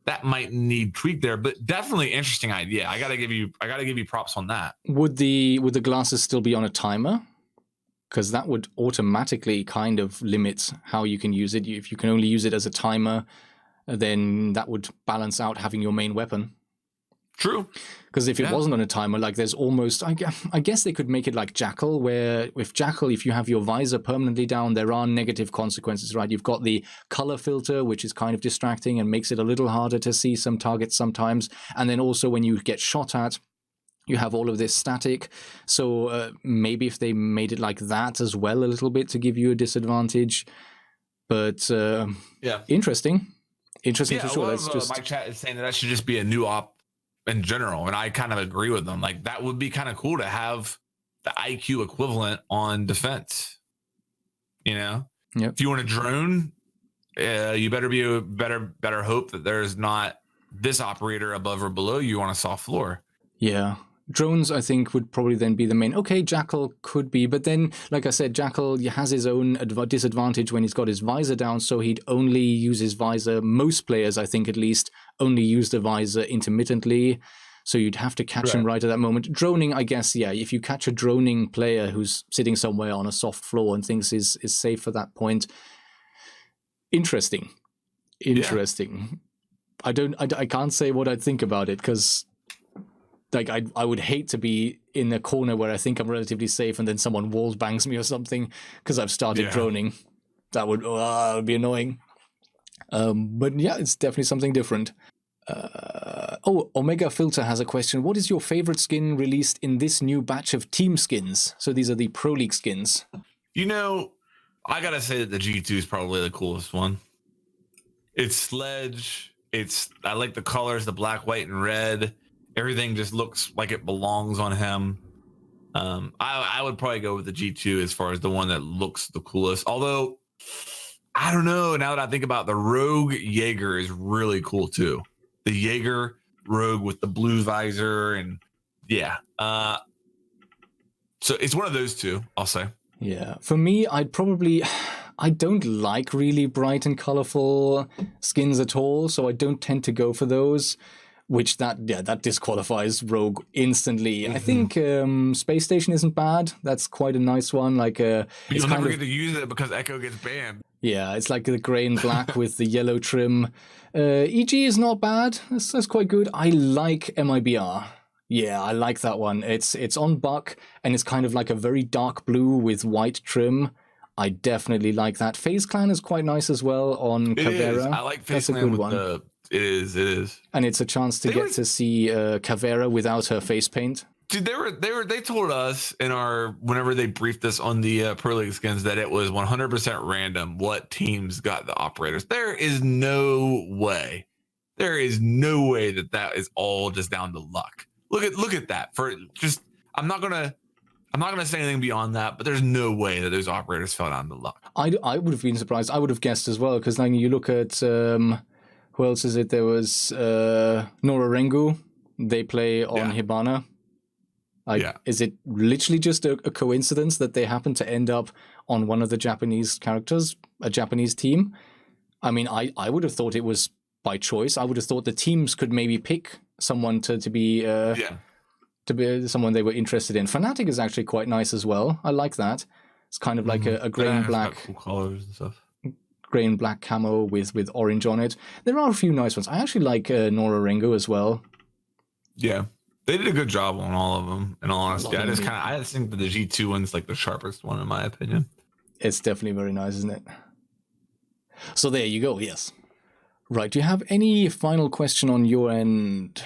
that might need tweak there, but definitely interesting idea. I gotta give you props on that. Would the glasses still be on a timer? Because that would automatically kind of limit how you can use it. If you can only use it as a timer, then that would balance out having your main weapon. True. Because if it wasn't on a timer, like there's almost, I guess they could make it like Jackal, where with Jackal, if you have your visor permanently down, there are negative consequences, right? You've got the color filter, which is kind of distracting and makes it a little harder to see some targets sometimes. And then also when you get shot at, you have all of this static. So maybe if they made it like that as well a little bit to give you a disadvantage. But interesting for sure. My chat is saying that should just be a new op in general, and I kind of agree with them. Like that would be kind of cool to have the IQ equivalent on defense. If you want a drone, you better hope that there's not this operator above or below you on a soft floor. Yeah. Drones, I think, would probably then be the main. Okay, Jackal could be, but then, like I said, Jackal has his own disadvantage when he's got his visor down, so he'd only use his visor. Most players, I think at least, only use the visor intermittently, so you'd have to catch him right at that moment. Droning, I guess, yeah, if you catch a droning player who's sitting somewhere on a soft floor and thinks is safe at that point. Interesting. Yeah. I can't say what I'd think about it, because like I would hate to be in a corner where I think I'm relatively safe and then someone wall bangs me or something because I've started droning. That would be annoying. But yeah, it's definitely something different. Omega Filter has a question. What is your favorite skin released in this new batch of team skins? So these are the Pro League skins. You know, I gotta say that the G2 is probably the coolest one. It's Sledge. I like the colors, the black, white, and red. Everything just looks like it belongs on him. I would probably go with the G2 as far as the one that looks the coolest. Although, I don't know. Now that I think about it, the Rogue Jaeger is really cool too. The Jaeger Rogue with the blue visor and yeah. So it's one of those two, I'll say. Yeah. For me, I don't like really bright and colorful skins at all, so I don't tend to go for those. Which that disqualifies Rogue instantly. I think Space Station isn't bad. That's quite a nice one. Like you'll never get to use it because Echo gets banned. Yeah, it's like the gray and black with the yellow trim. EG is not bad. That's quite good. I like MIBR. Yeah, I like that one. It's on Buck and it's kind of like a very dark blue with white trim. I definitely like that. FaZe Clan is quite nice as well on Caveira. I like FaZe Clan with the. It is. And it's a chance to to see Caveira without her face paint. Dude, they told us whenever they briefed us on the Pro League skins that it was 100% random what teams got the operators. There is no way that is all just down to luck. Look at that. I'm not gonna say anything beyond that, but there's no way that those operators fell down to luck. I would have been surprised. I would have guessed as well, because like you look at who else is it? There was Nora Rengu. They play on Hibana. Is it literally just a coincidence that they happen to end up on one of the Japanese characters, a Japanese team? I mean, I would have thought it was by choice. I would have thought the teams could maybe pick someone to be someone they were interested in. Fnatic is actually quite nice as well. I like that. It's kind of like a grey and black. Cool colors and stuff. Grey and black camo with orange on it. There are a few nice ones. I actually like Nora Rengo as well. Yeah, they did a good job on all of them. In all honesty, I just think that the G2 one's like the sharpest one in my opinion. It's definitely very nice, isn't it? So there you go. Yes. Right. Do you have any final question on your end?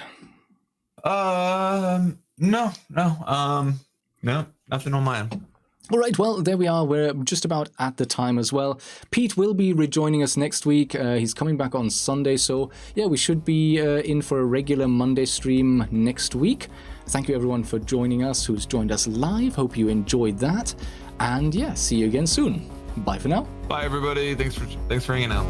No, nothing on my end. All right, well, there we are. We're just about at the time as well. Pete will be rejoining us next week. He's coming back on Sunday, so yeah, we should be in for a regular Monday stream next week. Thank you, everyone, for joining us, who's joined us live. Hope you enjoyed that. And yeah, see you again soon. Bye for now. Bye, everybody. Thanks for hanging out.